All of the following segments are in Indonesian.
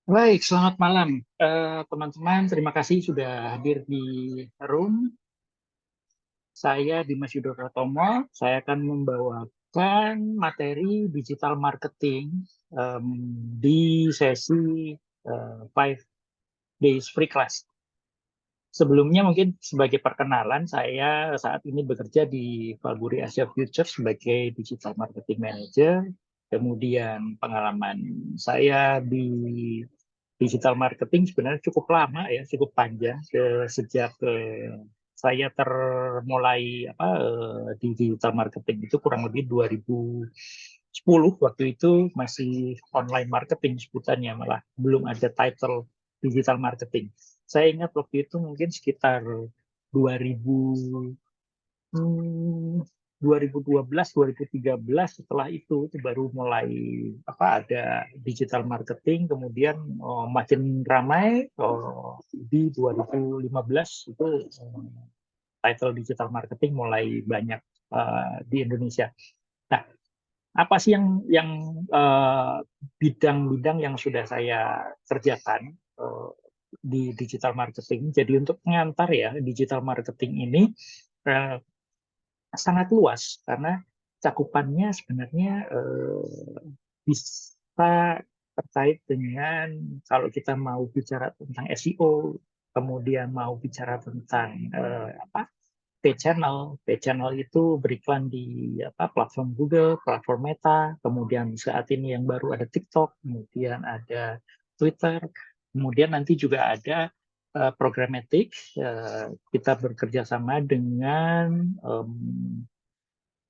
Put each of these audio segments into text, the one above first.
Baik, selamat malam teman-teman. Terima kasih sudah hadir di room. Saya Dimas Yudho Pratomo. Saya akan membawakan materi digital marketing em, di sesi 5 days free class. Sebelumnya mungkin sebagai perkenalan, saya saat ini bekerja di Valburi Asia Future sebagai digital marketing manager. Kemudian pengalaman saya di digital marketing sebenarnya cukup lama ya, cukup panjang sejak saya termulai di digital marketing itu kurang lebih 2010. Waktu itu masih online marketing sebutannya, malah belum ada title digital marketing. Saya ingat waktu itu mungkin sekitar 2000 Hmm, 2012, 2013 setelah itu baru mulai ada digital marketing, kemudian makin ramai di 2015 itu title digital marketing mulai banyak di Indonesia. Nah, apa sih yang bidang-bidang yang sudah saya kerjakan di digital marketing? Jadi untuk pengantar ya, digital marketing ini eh, sangat luas karena cakupannya sebenarnya bisa terkait dengan kalau kita mau bicara tentang SEO, kemudian mau bicara tentang paid channel. Paid channel itu beriklan di platform Google, platform Meta, kemudian saat ini yang baru ada TikTok, kemudian ada Twitter, kemudian nanti juga ada programmatic. Kita bekerja sama dengan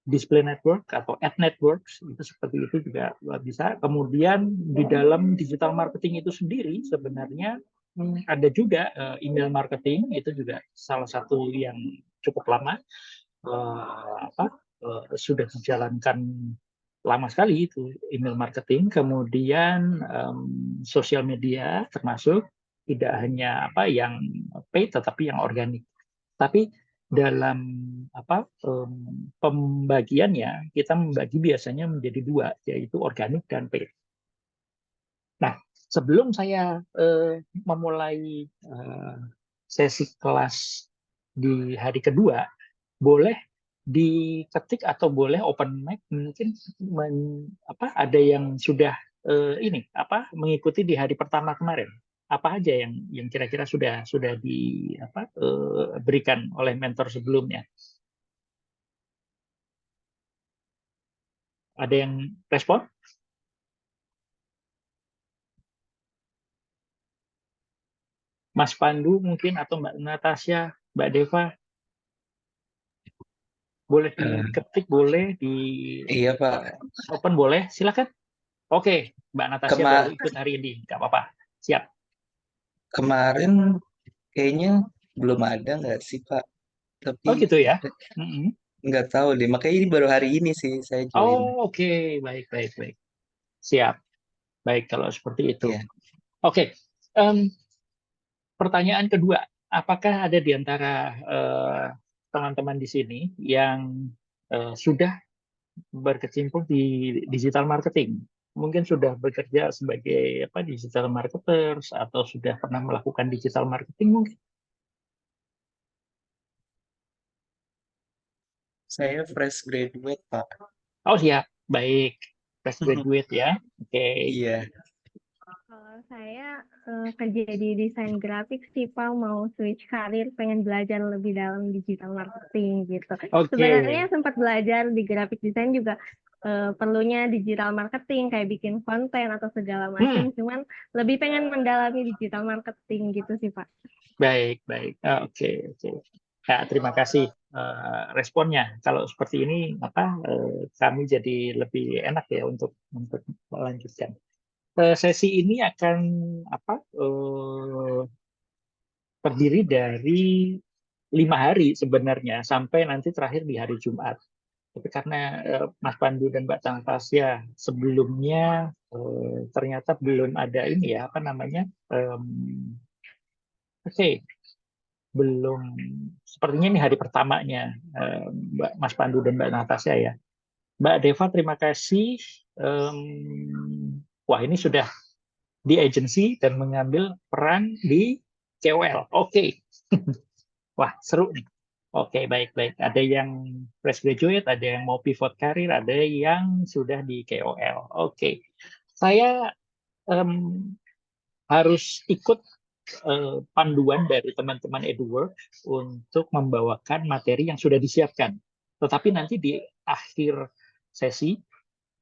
display network atau ad networks, itu seperti itu juga bisa. Kemudian di dalam digital marketing itu sendiri sebenarnya ada juga email marketing, itu juga salah satu yang cukup lama sudah dijalankan lama sekali itu email marketing. Kemudian sosial media termasuk tidak hanya yang paid tetapi yang organik. Tapi dalam pembagiannya kita membagi biasanya menjadi dua, yaitu organik dan paid. Nah, sebelum saya memulai sesi kelas di hari kedua, boleh diketik atau boleh open mic, mungkin ada yang sudah mengikuti di hari pertama kemarin. Apa aja yang kira-kira sudah diberikan oleh mentor sebelumnya? Ada yang respon? Mas Pandu mungkin atau Mbak Natasha, Mbak Deva, boleh Eh, diketik, boleh di iya Pak, open, boleh. Silakan. Oke, Mbak Natasha baru Kema ikut hari ini, nggak apa-apa. Siap. kemarin kayaknya belum ada nggak sih Pak? Tapi Oh gitu ya. Mm-mm. nggak tahu deh, makanya ini baru hari ini sih saya join. Oh oke, baik baik baik. Siap. Baik kalau seperti itu. Iya, Oke. Em, Pertanyaan kedua, apakah ada di antara teman-teman di sini yang sudah berkecimpung di digital marketing? Mungkin sudah bekerja sebagai digital marketers atau sudah pernah melakukan digital marketing mungkin? saya fresh graduate Pak. Oh siap, baik. Fresh graduate ya. Oke. Iya, Kalau saya kerja di desain grafik sih, Pak, mau switch karir, pengen belajar lebih dalam digital marketing gitu. Oke. Sebenarnya sempat belajar di grafik desain juga perlunya digital marketing, kayak bikin konten atau segala Hmm, macam. Cuman lebih pengen mendalami digital marketing gitu sih, Pak. baik, baik. Oke, oke. Ya, terima kasih responnya. Kalau seperti ini, kami jadi lebih enak ya untuk melanjutkan. Sesi ini akan apa? eh, terdiri dari 5 hari sebenarnya sampai nanti terakhir di hari Jumat. Tapi karena Mas Pandu dan Mbak Tangtasya sebelumnya ternyata belum ada ini ya apa namanya? Oke, belum, sepertinya ini hari pertamanya Mbak Mas Pandu dan Mbak Natasha ya. Mbak Deva terima kasih. Wah ini sudah di agency dan mengambil peran di KOL. Oke. Wah, seru nih. Oke, baik-baik. Ada yang fresh graduate, ada yang mau pivot karir, ada yang sudah di KOL. Oke. Saya em, harus ikut panduan dari teman-teman EduWork untuk membawakan materi yang sudah disiapkan. Tetapi nanti di akhir sesi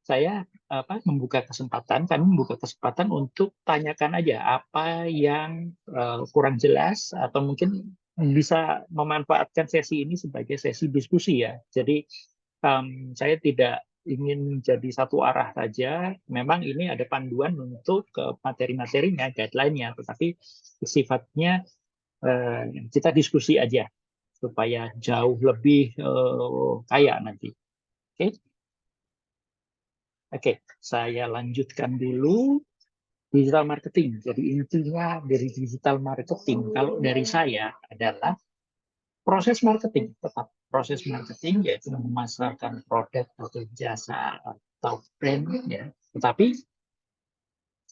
saya kami membuka kesempatan untuk tanyakan aja apa yang kurang jelas atau mungkin bisa memanfaatkan sesi ini sebagai sesi diskusi ya. Jadi saya tidak ingin jadi satu arah saja. Memang ini ada panduan untuk materi-materinya, guideline-nya, tetapi sifatnya kita diskusi aja supaya jauh lebih kaya nanti. Oke, saya lanjutkan dulu digital marketing. Jadi intinya dari digital marketing, kalau dari saya adalah proses marketing, tetap proses marketing yaitu memasarkan produk atau jasa atau brand ya. Tetapi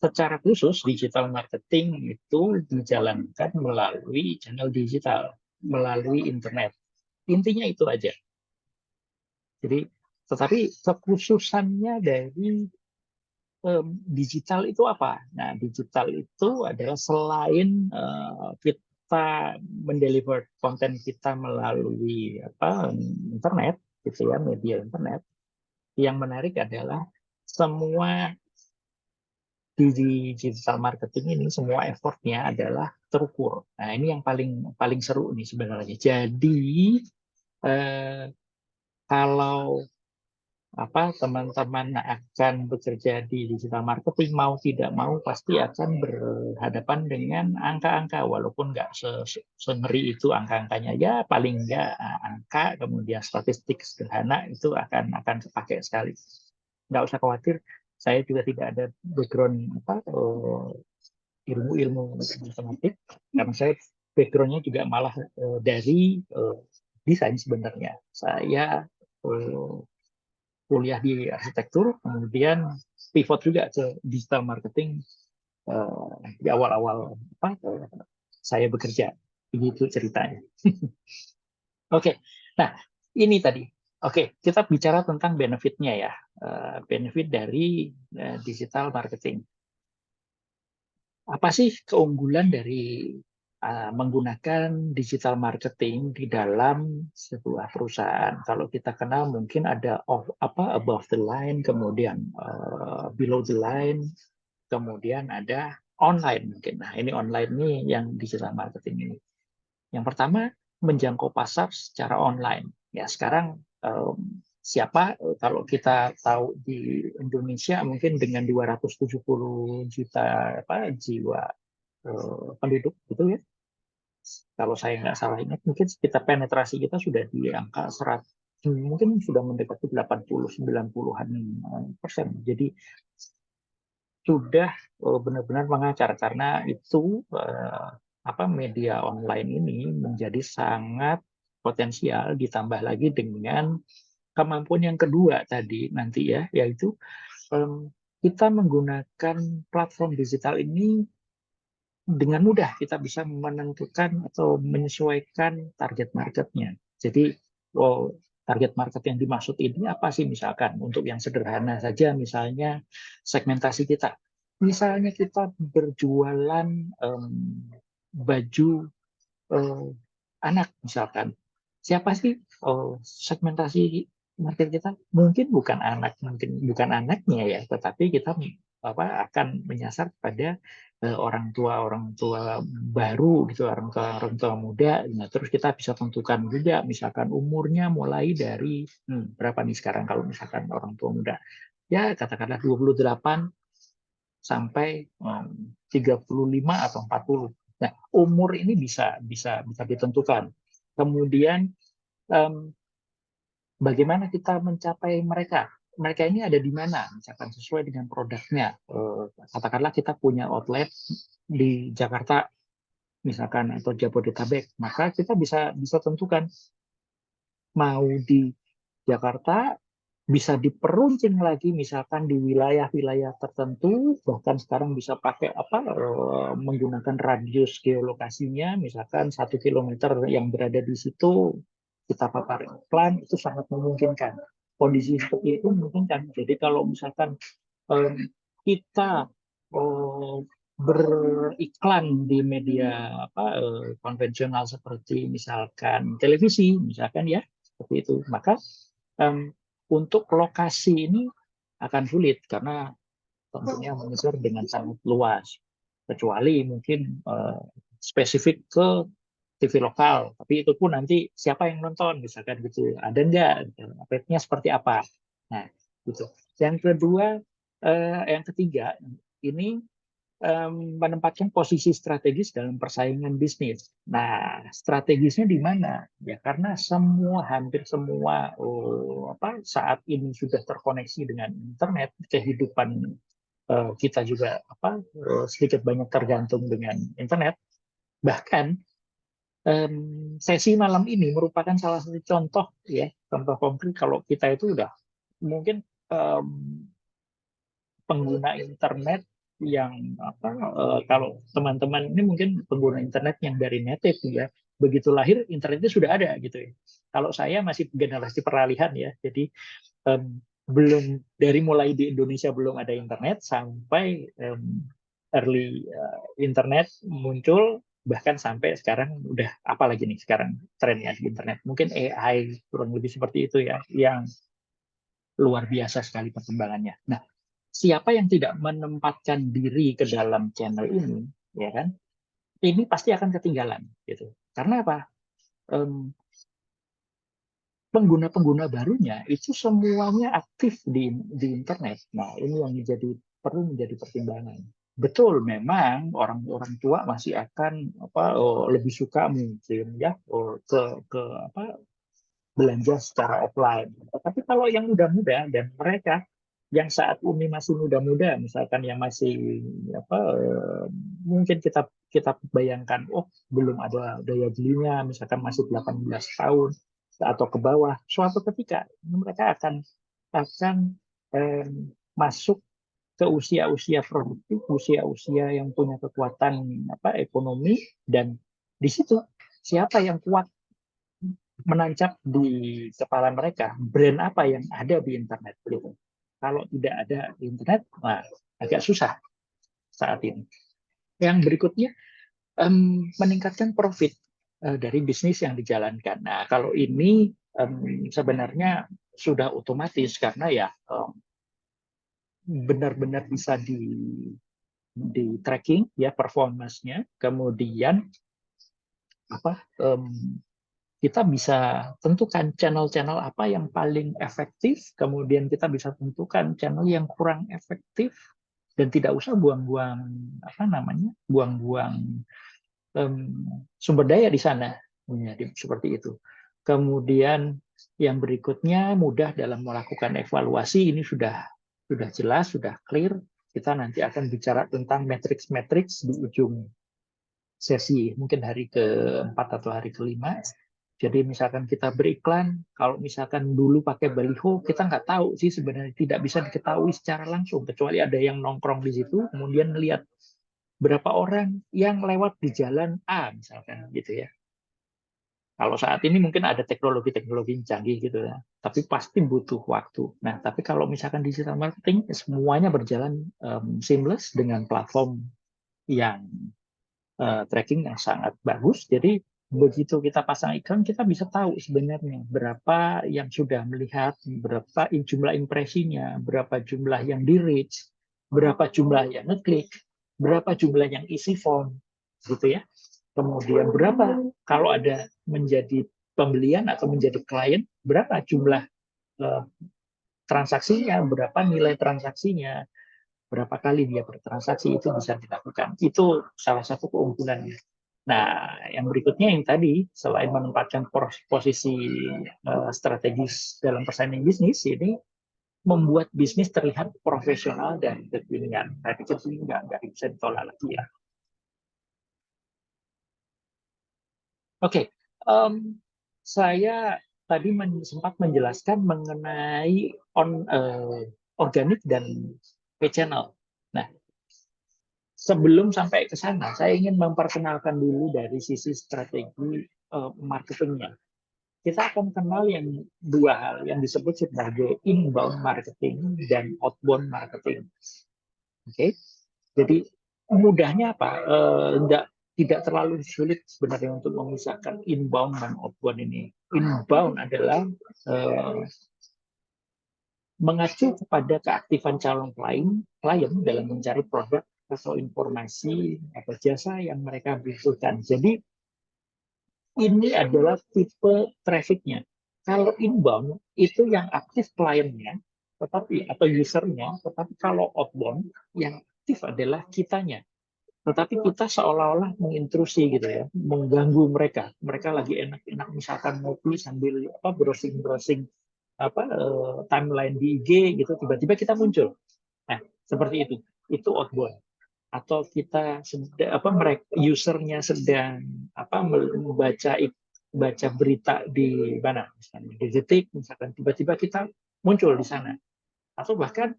secara khusus digital marketing itu dijalankan melalui channel digital, melalui internet. Intinya itu aja. Jadi, tetapi kekhususannya dari digital itu apa? Nah, digital itu adalah selain kita mendeliver konten kita melalui internet, gitu ya, media internet. Yang menarik adalah semua di digital marketing ini semua effortnya adalah terukur. Nah, ini yang paling seru nih sebenarnya. Jadi kalau teman-teman akan bekerja di digital marketing, mau tidak mau pasti akan berhadapan dengan angka-angka, walaupun nggak sengeri itu angka-angkanya, ya paling nggak angka, kemudian statistik sederhana itu akan terpakai sekali. Nggak usah khawatir, saya juga tidak ada background ilmu-ilmu matematik, karena saya backgroundnya juga malah dari desain sebenarnya. Saya kuliah di arsitektur, kemudian pivot juga ke digital marketing di awal-awal saya bekerja. Begitu ceritanya. Oke, nah ini tadi. Oke, kita bicara tentang benefitnya ya, benefit dari digital marketing. Apa sih keunggulan dari menggunakan digital marketing di dalam sebuah perusahaan? Kalau kita kenal mungkin ada above the line, kemudian below the line, kemudian ada online mungkin. Nah, ini online nih yang digital marketing ini. Yang pertama, menjangkau pasar secara online. Ya, sekarang kalau kita tahu di Indonesia mungkin dengan 270 juta jiwa penduduk gitu ya. Kalau saya nggak salah ingat, mungkin kita penetrasi kita sudah di angka 100, mungkin sudah mendekati 80-90-an persen. Jadi sudah benar-benar mengacar karena itu media online ini menjadi sangat potensial, ditambah lagi dengan kemampuan yang kedua tadi nanti ya, yaitu kita menggunakan platform digital ini dengan mudah kita bisa menentukan atau menyesuaikan target marketnya. Jadi, target market yang dimaksud ini apa sih? Misalkan untuk yang sederhana saja, misalnya segmentasi kita. Misalnya kita berjualan baju anak, misalkan. Siapa sih segmentasi market kita? Mungkin bukan bukan anaknya ya, tetapi kita akan menyasar pada orang tua baru gitu, orang tua muda. Nah, terus kita bisa tentukan juga misalkan umurnya mulai dari berapa nih sekarang kalau misalkan orang tua muda. Ya, katakanlah 28 sampai 35 atau 40. Nah, umur ini bisa ditentukan. Kemudian bagaimana kita mencapai mereka? Mereka ini ada di mana? Misalkan sesuai dengan produknya. Katakanlah kita punya outlet di Jakarta, misalkan atau Jabodetabek, maka kita bisa tentukan mau di Jakarta, bisa diperuncing lagi, misalkan di wilayah-wilayah tertentu, bahkan sekarang bisa pakai menggunakan radius geolokasinya, misalkan 1 kilometer yang berada di situ kita papar iklan, itu sangat memungkinkan. Kondisi seperti itu memungkinkan. Jadi kalau misalkan kita beriklan di media konvensional seperti misalkan televisi, misalkan ya seperti itu, maka untuk lokasi ini akan sulit karena tentunya menyebar dengan sangat luas, kecuali mungkin spesifik ke TV lokal, tapi itu pun nanti siapa yang nonton, misalkan gitu, ada nggak, rate-nya seperti apa. Nah, gitu. Yang kedua, yang ketiga, ini menempatkan posisi strategis dalam persaingan bisnis. Nah, strategisnya di mana? Ya, karena hampir semua saat ini sudah terkoneksi dengan internet, kehidupan kita juga sedikit banyak tergantung dengan internet. Bahkan sesi malam ini merupakan salah satu contoh ya, contoh konkret kalau kita itu udah mungkin pengguna internet yang kalau teman-teman ini mungkin pengguna internet yang dari native ya, begitu lahir internetnya sudah ada gitu ya. Kalau saya masih generasi peralihan ya, jadi belum, dari mulai di Indonesia belum ada internet sampai early internet muncul, bahkan sampai sekarang udah apa lagi nih sekarang trennya di internet, mungkin AI kurang lebih seperti itu ya, yang luar biasa sekali perkembangannya. Nah, siapa yang tidak menempatkan diri ke dalam channel ini, ya kan? Ini pasti akan ketinggalan, gitu. Karena apa? Pengguna-pengguna barunya itu semuanya aktif di internet. Nah, ini yang perlu menjadi pertimbangan. Betul, memang orang-orang tua masih akan lebih suka mungkin ya ke belanja secara offline. Tapi kalau yang muda-muda dan mereka yang saat ini masih muda-muda, misalkan yang masih mungkin kita kita bayangkan, belum ada daya belinya, misalkan masih 18 tahun atau ke bawah, suatu ketika mereka akan masuk ke usia-usia produktif, usia-usia yang punya kekuatan ekonomi, dan di situ siapa yang kuat menancap di kepala mereka, brand apa yang ada di internet. Gitu. Kalau tidak ada di internet, nah, agak susah saat ini. Yang berikutnya, meningkatkan profit dari bisnis yang dijalankan. Nah, kalau ini sebenarnya sudah otomatis karena ya benar-benar bisa di tracking ya performance-nya, kemudian kita bisa tentukan channel-channel apa yang paling efektif, kemudian kita bisa tentukan channel yang kurang efektif, dan tidak usah buang-buang buang-buang sumber daya di sana, seperti itu. Kemudian yang berikutnya, mudah dalam melakukan evaluasi. Ini sudah jelas, sudah clear. Kita nanti akan bicara tentang matriks-matriks di ujung sesi, mungkin hari ke-4 atau hari ke-5. Jadi misalkan kita beriklan, kalau misalkan dulu pakai baliho, kita nggak tahu sih sebenarnya, tidak bisa diketahui secara langsung, kecuali ada yang nongkrong di situ, kemudian melihat berapa orang yang lewat di jalan A, misalkan gitu ya. Kalau saat ini mungkin ada teknologi-teknologi canggih gitu ya, tapi pasti butuh waktu. Nah, tapi kalau misalkan digital marketing, semuanya berjalan seamless dengan platform yang tracking yang sangat bagus. Jadi begitu kita pasang iklan, kita bisa tahu sebenarnya berapa yang sudah melihat, berapa jumlah impresinya, berapa jumlah yang di reach, berapa jumlah yang ngeklik, berapa jumlah yang isi form, gitu ya. Kemudian berapa kalau ada menjadi pembelian atau menjadi klien, berapa jumlah transaksinya, berapa nilai transaksinya, berapa kali dia bertransaksi, itu bisa dilakukan. Itu salah satu keunggulannya. Nah, yang berikutnya yang tadi, selain menempatkan posisi strategis dalam persaingan bisnis, ini membuat bisnis terlihat profesional dan kekinian. Saya pikir ini nggak bisa ditolak lagi ya. Oke, saya tadi sempat menjelaskan mengenai organik dan paid channel. Nah, sebelum sampai ke sana, saya ingin memperkenalkan dulu dari sisi strategi marketingnya. Kita akan kenal yang dua hal yang disebut sebagai inbound marketing dan outbound marketing. Oke, jadi mudahnya apa? Tidak terlalu sulit sebenarnya untuk memisahkan inbound dan outbound ini. Inbound adalah mengacu kepada keaktifan calon klien dalam mencari produk atau informasi atau jasa yang mereka butuhkan. Jadi ini adalah tipe trafficnya. Kalau inbound itu yang aktif kliennya, tetapi atau usernya, tetapi kalau outbound yang aktif adalah kitanya. Tetapi kita seolah-olah mengintrusi gitu ya, mengganggu mereka. Mereka lagi enak-enak misalkan ngopi sambil browsing-browsing timeline di IG gitu, tiba-tiba kita muncul. Nah, seperti itu. Itu outbound. Atau kita mereka usernya sedang baca berita di mana, misalnya di Detik, misalkan tiba-tiba kita muncul di sana. Atau bahkan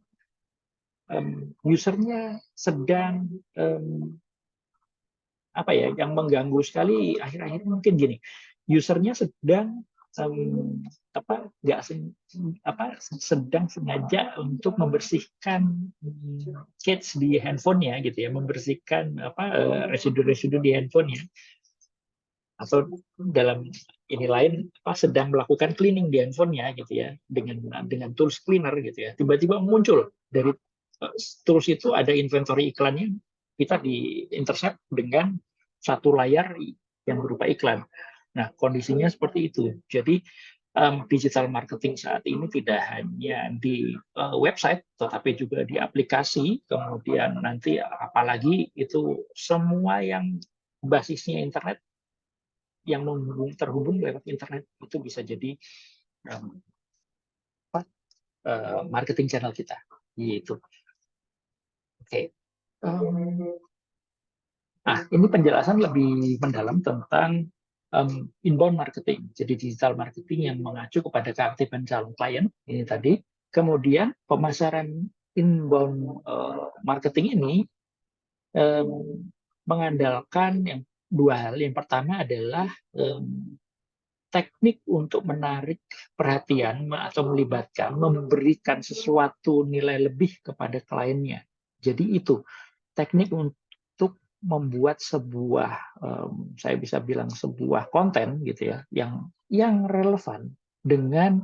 usernya sedang yang mengganggu sekali akhir-akhir mungkin gini, usernya sedang sedang sengaja untuk membersihkan cache di handphonenya gitu ya, membersihkan residu-residu di handphonenya, atau dalam ini lain sedang melakukan cleaning di handphonenya gitu ya, dengan tools cleaner gitu ya, tiba-tiba muncul dari tools itu ada inventory iklannya, kita di intercept dengan satu layar yang berupa iklan. Nah, kondisinya seperti itu. Jadi digital marketing saat ini tidak hanya di website, tetapi juga di aplikasi, kemudian nanti apalagi itu semua yang basisnya internet, yang terhubung lewat internet, itu bisa jadi marketing channel kita. Gitu. Oke. Nah, ini penjelasan lebih mendalam tentang inbound marketing. Jadi digital marketing yang mengacu kepada keaktifan calon klien ini tadi. Kemudian pemasaran inbound marketing ini mengandalkan yang dua hal. Yang pertama adalah teknik untuk menarik perhatian atau melibatkan, memberikan sesuatu nilai lebih kepada kliennya. Jadi itu teknik untuk membuat sebuah, saya bisa bilang sebuah konten gitu ya, yang relevan dengan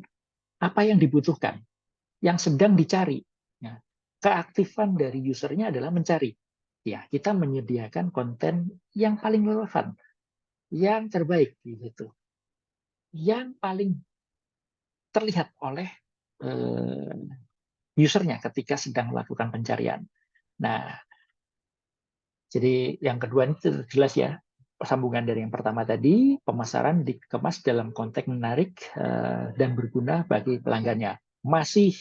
apa yang dibutuhkan, yang sedang dicari. Nah, keaktifan dari usernya adalah mencari. Ya, kita menyediakan konten yang paling relevan, yang terbaik gitu, yang paling terlihat oleh usernya ketika sedang melakukan pencarian. Nah, jadi yang kedua ini jelas ya, sambungan dari yang pertama tadi, pemasaran dikemas dalam konteks menarik dan berguna bagi pelanggannya. Masih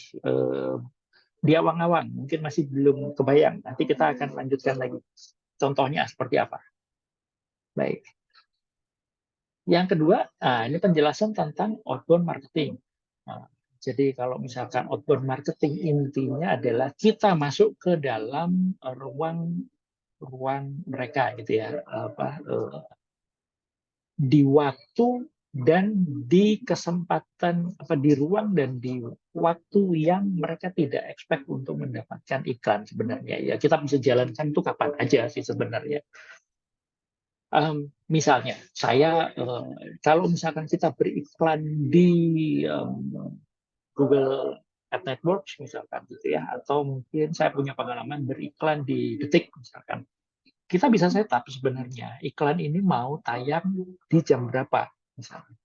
di awang-awang, mungkin masih belum kebayang. Nanti kita akan lanjutkan lagi. Contohnya seperti apa. Baik. Yang kedua, ini penjelasan tentang outbound marketing. Nah, jadi kalau misalkan outbound marketing intinya adalah kita masuk ke dalam ruang mereka gitu ya, di waktu dan di kesempatan, di ruang dan di waktu yang mereka tidak expect untuk mendapatkan iklan sebenarnya. Ya, kita bisa jalankan itu kapan aja sih sebenarnya. Misalnya, saya kalau misalkan kita beriklan di Google Ad Networks misalkan gitu ya, atau mungkin saya punya pengalaman beriklan di Detik misalkan, kita bisa setup sebenarnya iklan ini mau tayang di jam berapa misalnya.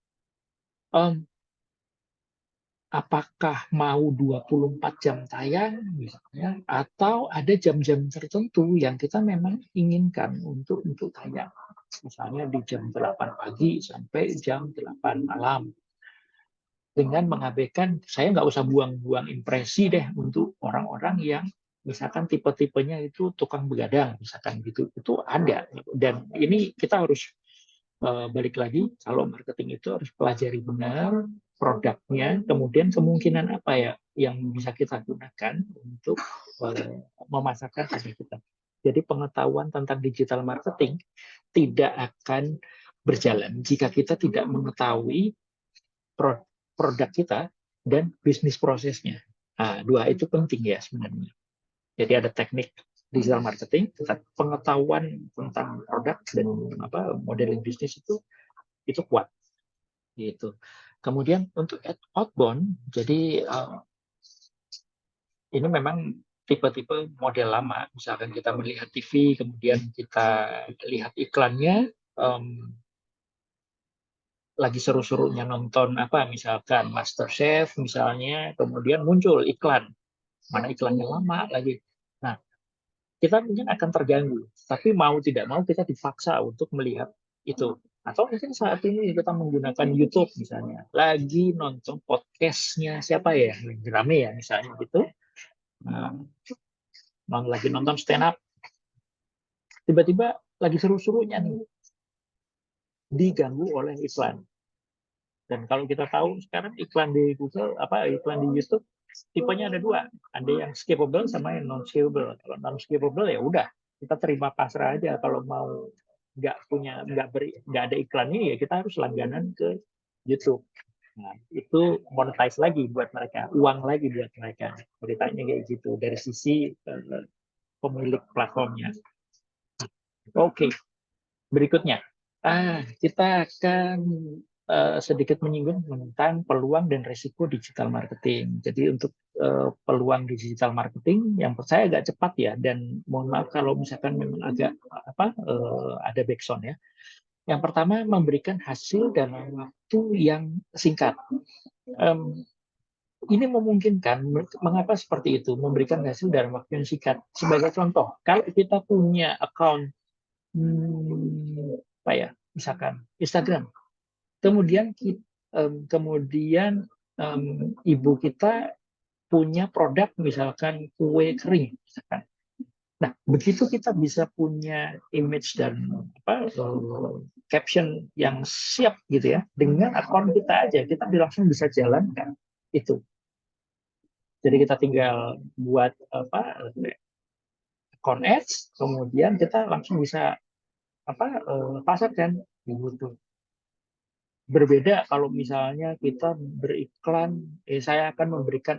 Apakah mau 24 jam tayang misalnya, atau ada jam-jam tertentu yang kita memang inginkan untuk tayang. Misalnya di jam 8 pagi sampai jam 8 malam. Dengan mengabaikan, saya nggak usah buang-buang impresi deh untuk orang-orang yang misalkan tipe-tipenya itu tukang begadang, misalkan gitu. Itu ada. Dan ini kita harus balik lagi, kalau marketing itu harus pelajari benar, produknya, kemudian kemungkinan apa ya yang bisa kita gunakan untuk memasarkan produk kita. Jadi pengetahuan tentang digital marketing tidak akan berjalan jika kita tidak mengetahui produk kita dan bisnis prosesnya. Nah, dua itu penting ya sebenarnya. Jadi ada teknik digital marketing, tetapi pengetahuan tentang produk dan modeling bisnis itu kuat. Gitu. Kemudian untuk outbound, jadi ini memang tipe-tipe model lama. Misalkan kita melihat TV, kemudian kita lihat iklannya, lagi seru-serunya nonton misalkan MasterChef misalnya, kemudian muncul iklan, mana iklannya lama lagi. Nah, kita mungkin akan terganggu, tapi mau tidak mau kita dipaksa untuk melihat itu. Atau mungkin saat ini kita menggunakan YouTube misalnya, lagi nonton podcastnya siapa ya, lagi rame ya misalnya gitu, lagi nonton stand up, tiba-tiba lagi seru-serunya nih diganggu oleh iklan. Dan kalau kita tahu sekarang iklan di Google, iklan di YouTube, tipenya ada dua. Ada yang skippable sama yang non-skippable. Kalau non-skippable ya udah, kita terima pasrah aja. Kalau mau nggak ada iklannya ya kita harus langganan ke YouTube. Nah, itu monetize lagi buat mereka, uang lagi buat mereka. Ceritanya kayak gitu dari sisi pemilik platformnya. Oke, berikutnya. Kita akan sedikit menyinggung tentang peluang dan risiko digital marketing. Jadi untuk peluang digital marketing yang saya agak cepat ya, dan mohon maaf kalau misalkan memang agak ada backsound ya. Yang pertama, memberikan hasil dalam waktu yang singkat. Ini memungkinkan. Mengapa seperti itu? Memberikan hasil dalam waktu yang singkat. Sebagai contoh, kalau kita punya account misalkan Instagram, kemudian ibu kita punya produk misalkan kue kering misalkan. Nah, begitu kita bisa punya image dan caption yang siap gitu ya, dengan akun kita aja kita langsung bisa jalankan itu. Jadi kita tinggal buat akun ads, kemudian kita langsung bisa pasarkan gitu. Berbeda kalau misalnya kita beriklan, saya akan memberikan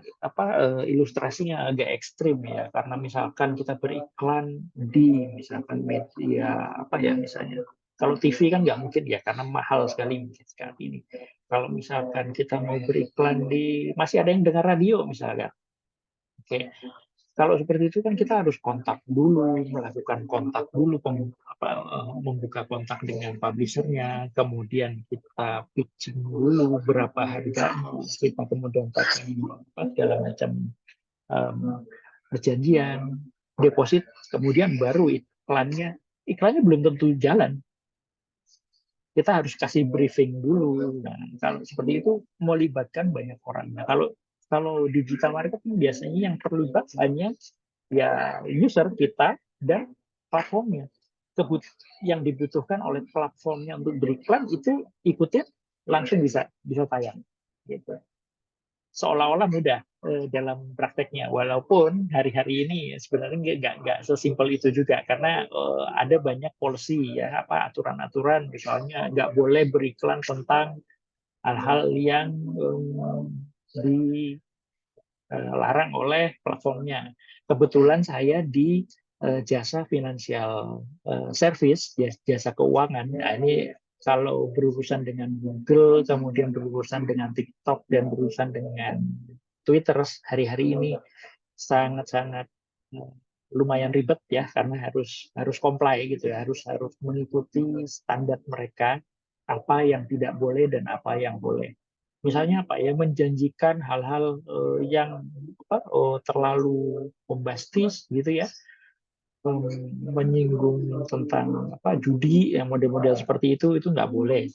ilustrasinya agak ekstrim ya, karena misalkan kita beriklan di misalkan media misalnya, kalau TV kan nggak mungkin ya karena mahal sekali mungkin saat ini. Kalau misalkan kita mau beriklan masih ada yang dengar radio misalnya, oke. Kalau seperti itu kan kita harus kontak dulu, melakukan kontak dulu, membuka kontak dengan publishernya, kemudian kita pitching dulu berapa harganya, kita kemudian pakai segala macam perjanjian, deposit, kemudian baru iklannya belum tentu jalan. Kita harus kasih briefing dulu. Nah, kalau seperti itu melibatkan banyak orang. Nah, kalau digital marketing biasanya yang terlibat hanya ya user kita dan platformnya. Yang dibutuhkan oleh platformnya untuk beriklan itu ikutin langsung bisa tayang. Gitu. Seolah-olah mudah dalam prakteknya, walaupun hari-hari ini sebenarnya nggak sesimpel itu juga, karena ada banyak policy ya, aturan-aturan, misalnya nggak boleh beriklan tentang hal-hal yang dilarang oleh platformnya. Kebetulan saya di jasa financial service, jasa keuangan. Nah, ini kalau berurusan dengan Google, kemudian berurusan dengan TikTok, dan berurusan dengan Twitter hari-hari ini sangat-sangat lumayan ribet ya, karena harus comply gitu ya, harus mengikuti standar mereka, apa yang tidak boleh dan apa yang boleh. Misalnya menjanjikan hal-hal yang terlalu bombastis gitu ya, menyinggung tentang judi, yang model-model seperti itu nggak boleh.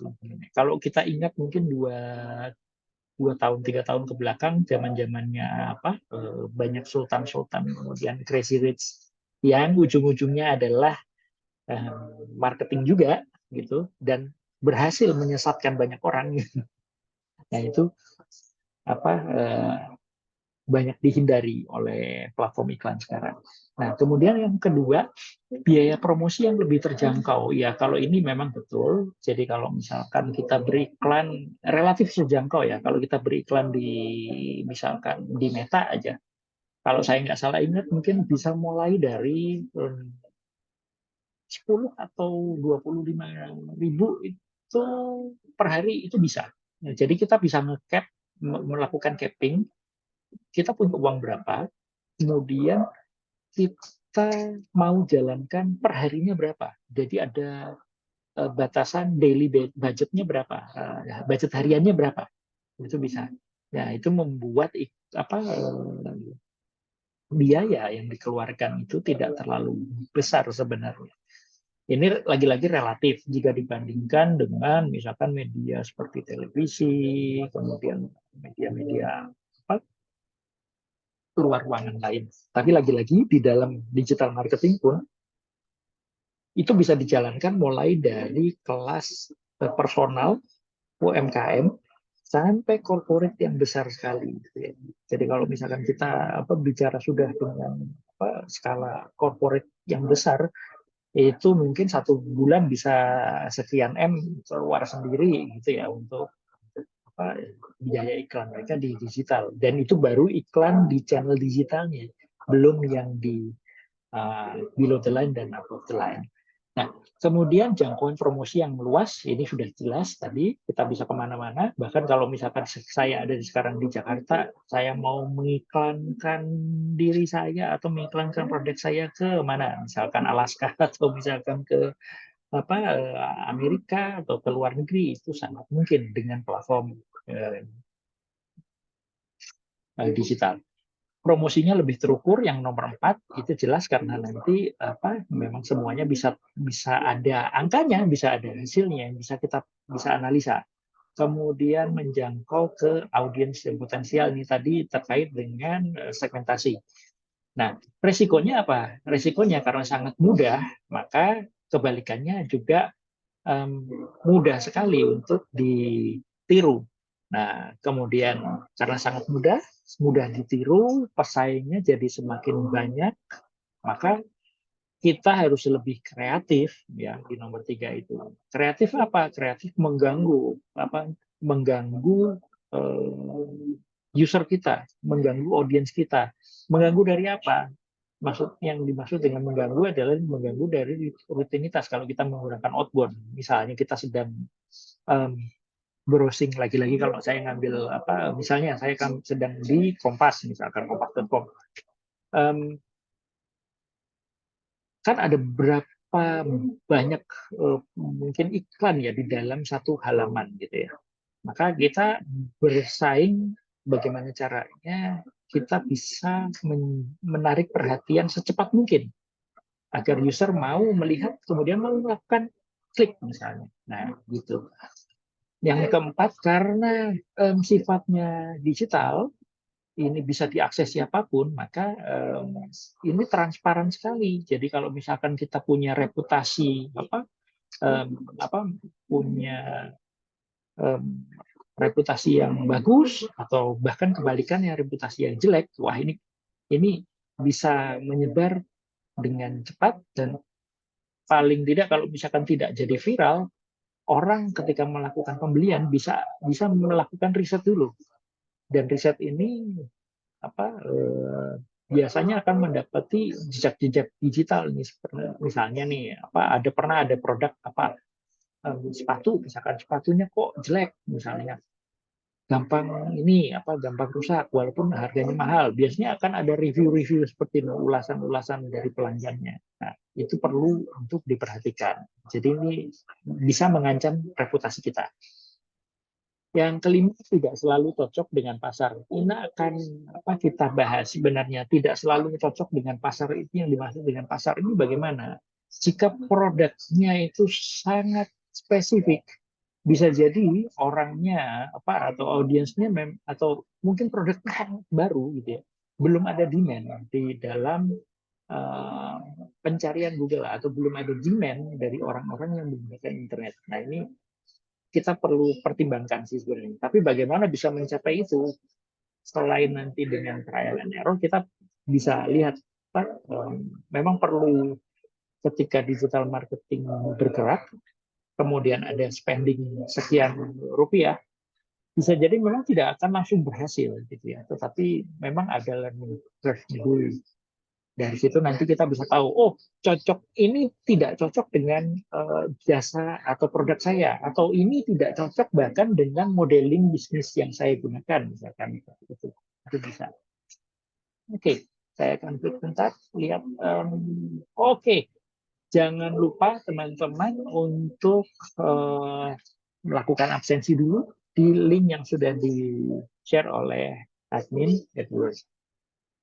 Kalau kita ingat mungkin 2 tahun 3 tahun ke belakang, zaman-zamannya banyak sultan-sultan kemudian crazy rich yang ujung-ujungnya adalah marketing juga gitu, dan berhasil menyesatkan banyak orang. Nah itu apa banyak dihindari oleh platform iklan sekarang. Nah kemudian yang kedua, biaya promosi yang lebih terjangkau. Ya kalau ini memang betul. Jadi kalau misalkan kita beriklan relatif terjangkau ya. Kalau kita beriklan di misalkan di Meta aja. Kalau saya nggak salah ingat mungkin bisa mulai dari 10 atau 25.000 itu per hari itu bisa. Nah, jadi kita bisa nge-cap, melakukan capping, kita punya uang berapa, kemudian kita mau jalankan per harinya berapa. Jadi ada batasan daily budgetnya berapa, budget hariannya berapa, itu bisa. Ya itu membuat biaya yang dikeluarkan itu tidak terlalu besar sebenarnya. Ini lagi-lagi relatif jika dibandingkan dengan misalkan media seperti televisi, kemudian media-media luar ruangan lain. Tapi lagi-lagi di dalam digital marketing pun itu bisa dijalankan mulai dari kelas personal, UMKM, sampai corporate yang besar sekali. Jadi kalau misalkan kita bicara sudah dengan skala corporate yang besar, itu mungkin 1 bulan bisa sekian M keluar sendiri gitu ya untuk biaya iklan mereka di digital, dan itu baru iklan di channel digitalnya, belum yang di below the line dan above the line. Nah, kemudian jangkauan promosi yang luas, ini sudah jelas tadi, kita bisa kemana-mana. Bahkan kalau misalkan saya ada sekarang di Jakarta, saya mau mengiklankan diri saya atau mengiklankan produk saya ke mana, misalkan Alaska atau misalkan ke Amerika atau ke luar negeri, itu sangat mungkin dengan platform digital. Promosinya lebih terukur, yang nomor 4 itu jelas karena nanti memang semuanya bisa ada angkanya, bisa ada hasilnya, bisa kita bisa analisa. Kemudian menjangkau ke audiens yang potensial, ini tadi terkait dengan segmentasi. Nah, resikonya apa? Resikonya karena sangat mudah, maka kebalikannya juga mudah sekali untuk ditiru. Nah, kemudian karena sangat mudah ditiru, pesaingnya jadi semakin banyak, maka kita harus lebih kreatif ya di nomor 3 itu. Kreatif apa? Kreatif mengganggu user kita, mengganggu audiens kita. Mengganggu dari apa? Yang dimaksud dengan mengganggu adalah mengganggu dari rutinitas. Kalau kita menggunakan outbound, misalnya kita sedang browsing, lagi-lagi kalau saya ngambil misalnya saya sedang di Kompas, misalkan kompas.com, kan ada berapa banyak mungkin iklan ya di dalam satu halaman gitu ya. Maka kita bersaing bagaimana caranya kita bisa menarik perhatian secepat mungkin agar user mau melihat kemudian mau melakukan klik misalnya. Nah, gitu. Yang keempat, karena sifatnya digital, ini bisa diakses siapapun, maka ini transparan sekali. Jadi kalau misalkan kita punya reputasi punya reputasi yang bagus atau bahkan kebalikannya reputasi yang jelek, wah ini bisa menyebar dengan cepat, dan paling tidak kalau misalkan tidak jadi viral, orang ketika melakukan pembelian bisa melakukan riset dulu, dan riset ini biasanya akan mendapati jejak-jejak digital ini, misalnya nih pernah ada produk sepatu, misalkan sepatunya kok jelek misalnya, gampang rusak walaupun harganya mahal, biasanya akan ada review-review seperti itu, ulasan-ulasan dari pelanggannya. Nah, itu perlu untuk diperhatikan, jadi ini bisa mengancam reputasi kita. Yang kelima, tidak selalu cocok dengan pasar. Ini akan kita bahas sebenarnya, tidak selalu cocok dengan pasar. Itu yang dimaksud dengan pasar ini bagaimana? Jika produknya itu sangat spesifik, bisa jadi orangnya atau audiensnya atau mungkin produknya baru gitu ya, belum ada demand di dalam pencarian Google, atau belum ada demand dari orang-orang yang menggunakan internet. Nah, ini kita perlu pertimbangkan sih sebenarnya. Tapi bagaimana bisa mencapai itu? Selain nanti dengan trial and error, kita bisa lihat memang perlu ketika digital marketing bergerak, kemudian ada spending sekian rupiah, bisa jadi memang tidak akan langsung berhasil gitu ya, tetapi memang ada learning curve dulu. Dari situ nanti kita bisa tahu, oh cocok ini tidak cocok dengan jasa atau produk saya, atau ini tidak cocok bahkan dengan modeling bisnis yang saya gunakan, misalkan itu bisa. Oke, saya akan klik bentar, lihat. Oke, jangan lupa teman-teman untuk melakukan absensi dulu di link yang sudah di-share oleh admin AdWords.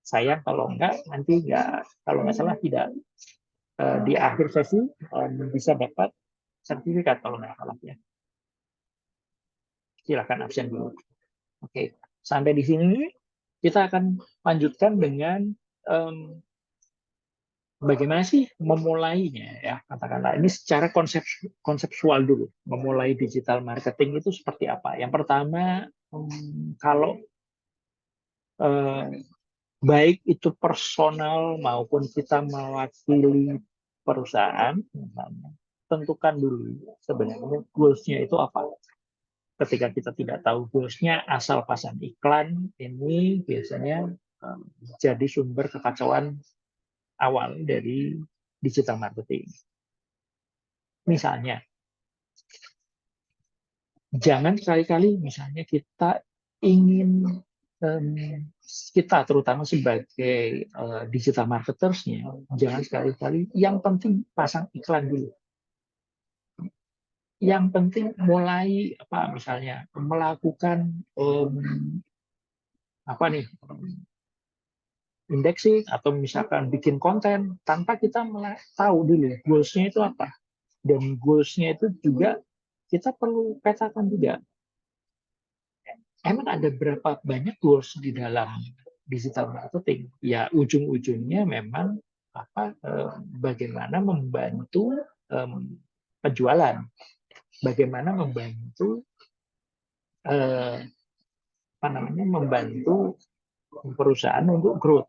Sayang kalau enggak, nanti kalau nggak salah tidak di akhir sesi bisa dapat sertifikat kalau nggak salah ya. Silakan absen dulu. Oke, sampai di sini kita akan lanjutkan dengan bagaimana sih memulainya ya, katakanlah ini secara konseptual dulu. Memulai digital marketing itu seperti apa? Yang pertama, kalau baik itu personal maupun kita mewakili perusahaan, misalnya, tentukan dulu sebenarnya goals-nya itu apa. Ketika kita tidak tahu goals-nya, asal pasang iklan, ini biasanya jadi sumber kekacauan awal dari digital marketing. Misalnya, jangan sekali-kali misalnya kita ingin kita terutama sebagai digital marketers-nya, jangan sekali-kali yang penting pasang iklan dulu. Yang penting mulai misalnya melakukan indexing atau misalkan bikin konten tanpa kita tahu dulu goals-nya itu apa. Dan goals-nya itu juga kita perlu petakan juga. Emang ada berapa banyak goals di dalam digital marketing? Ya ujung-ujungnya memang bagaimana membantu penjualan, bagaimana membantu membantu perusahaan untuk growth.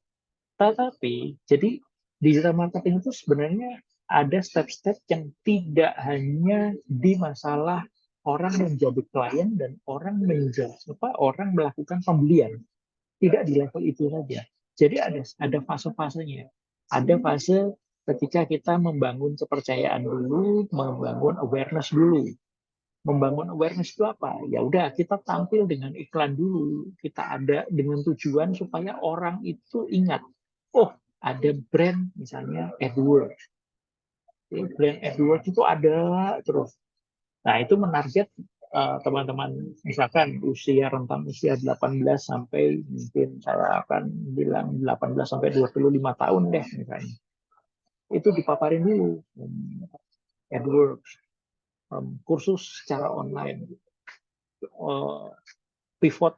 Tetapi jadi digital marketing itu sebenarnya ada step-step yang tidak hanya di masalah orang menjadi klien dan orang melakukan pembelian. Tidak di level itu saja. Jadi ada fase-fasenya. Ada fase ketika kita membangun kepercayaan dulu, membangun awareness dulu. Membangun awareness itu apa? Ya udah kita tampil dengan iklan dulu. Kita ada dengan tujuan supaya orang itu ingat, oh ada brand misalnya AdWords. Brand AdWords itu ada terus. Nah itu menarget teman-teman misalkan rentang usia 18 sampai mungkin saya akan bilang 18 sampai 25 tahun deh misalnya. Itu dipaparin dulu AdWords, kursus secara online, pivot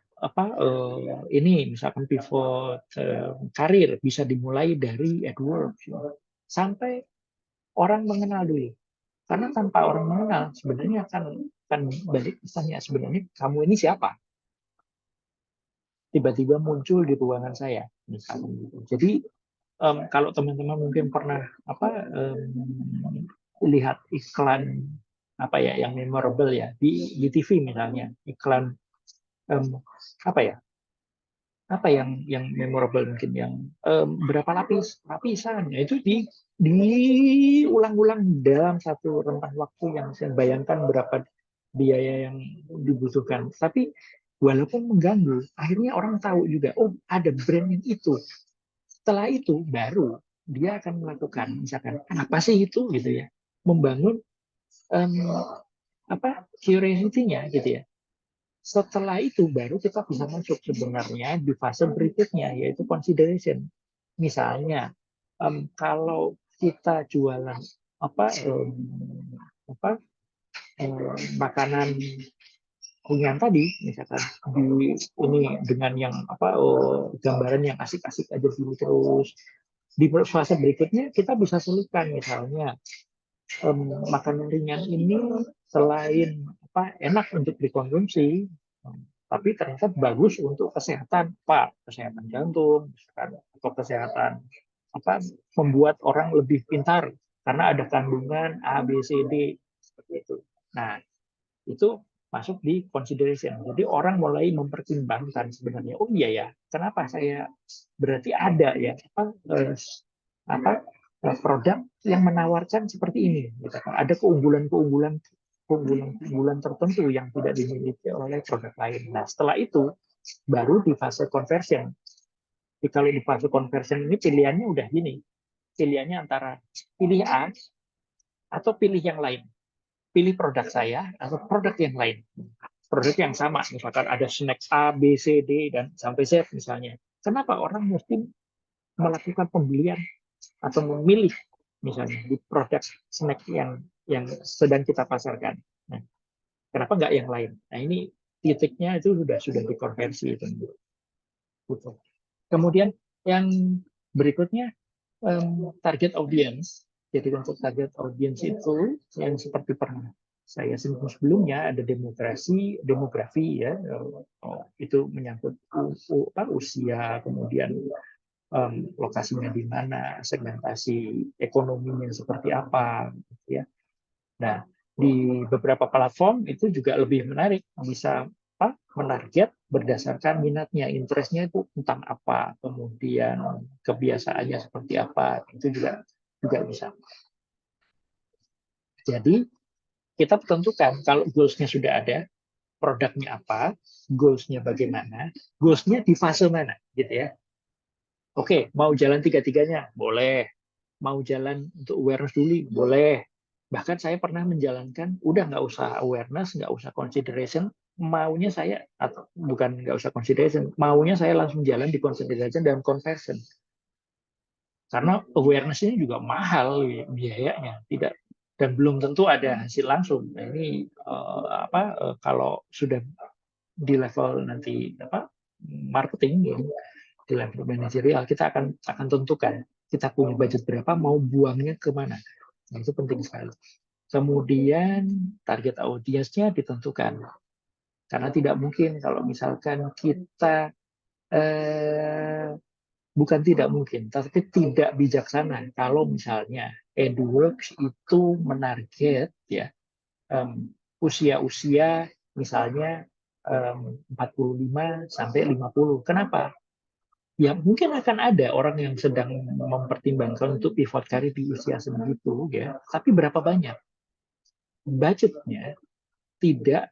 ini misalkan pivot karir bisa dimulai dari AdWords sampai orang mengenal dulu. Karena tanpa orang mengenal sebenarnya kan balik misalnya sebenarnya kamu ini siapa? Tiba-tiba muncul di ruangan saya misalnya gitu. Jadi kalau teman-teman mungkin pernah lihat iklan yang memorable ya di TV misalnya, iklan yang memorable mungkin yang berapa lapisan ya, itu diulang-ulang dalam satu rentang waktu yang saya bayangkan berapa biaya yang dibutuhkan. Tapi walaupun mengganggu, akhirnya orang tahu juga, oh ada brand yang itu. Setelah itu baru dia akan melakukan misalkan apa sih itu gitu ya, membangun curiosity-nya gitu ya. Setelah itu baru kita bisa masuk sebenarnya di fase berikutnya, yaitu consideration. Misalnya kalau kita jualan makanan kunyan tadi, misalkan ini dengan yang gambaran yang asik-asik aja dulu, terus di fase berikutnya kita bisa selipkan misalnya makanan ringan ini selain enak untuk dikonsumsi, tapi ternyata bagus untuk kesehatan, kesehatan jantung, atau kesehatan membuat orang lebih pintar karena ada kandungan A, B, C, D seperti itu. Nah, itu masuk di consideration. Jadi orang mulai mempertimbangkan sebenarnya, oh iya ya, kenapa saya berarti ada ya produk yang menawarkan seperti ini. Ada keunggulan-keunggulan tertentu yang tidak dimiliki oleh produk lain. Nah, setelah itu baru di fase conversion. Jadi kalau di fase conversion ini pilihannya udah gini. Pilihannya antara pilih A atau pilih yang lain. Pilih produk saya atau produk yang lain. Produk yang sama, misalkan ada snack A, B, C, D, dan sampai Z misalnya. Kenapa orang mesti melakukan pembelian atau memilih misalnya di produk snack yang sedang kita pasarkan? Nah, kenapa nggak yang lain? Nah, ini titiknya itu sudah dikonversi itu. Kemudian yang berikutnya target audience. Jadi untuk target audience itu yang seperti pernah saya singgung sebelumnya, ada demografi ya, itu menyangkut usia, kemudian lokasinya di mana, segmentasi ekonominya seperti apa, gitu ya. Nah, di beberapa platform itu juga lebih menarik, bisa menarget berdasarkan minatnya, interestnya itu tentang apa, kemudian kebiasaannya seperti apa, itu juga bisa. Jadi kita tentukan kalau goals-nya sudah ada, produknya apa, goals-nya bagaimana, goals-nya di fase mana, gitu ya. Oke, mau jalan tiga-tiganya, boleh. Mau jalan untuk awareness dulu, boleh. Bahkan saya pernah menjalankan, udah nggak usah awareness, nggak usah consideration, maunya saya, atau bukan nggak usah consideration, maunya saya langsung jalan di consideration dan conversion. Karena awareness ini juga mahal biayanya, tidak, dan belum tentu ada hasil langsung. Nah, ini kalau sudah di level nanti marketing ya, di level manajerial, kita akan tentukan kita punya budget berapa, mau buangnya kemana. Nah, itu penting sekali. Kemudian target audiensnya ditentukan, karena tidak mungkin kalau misalkan kita bukan tidak mungkin, tapi tidak bijaksana kalau misalnya AdWorks itu menarget ya usia-usia misalnya 45 sampai 50. Kenapa? Ya mungkin akan ada orang yang sedang mempertimbangkan untuk pivot karir di usia segitu ya, tapi berapa banyak? Budgetnya tidak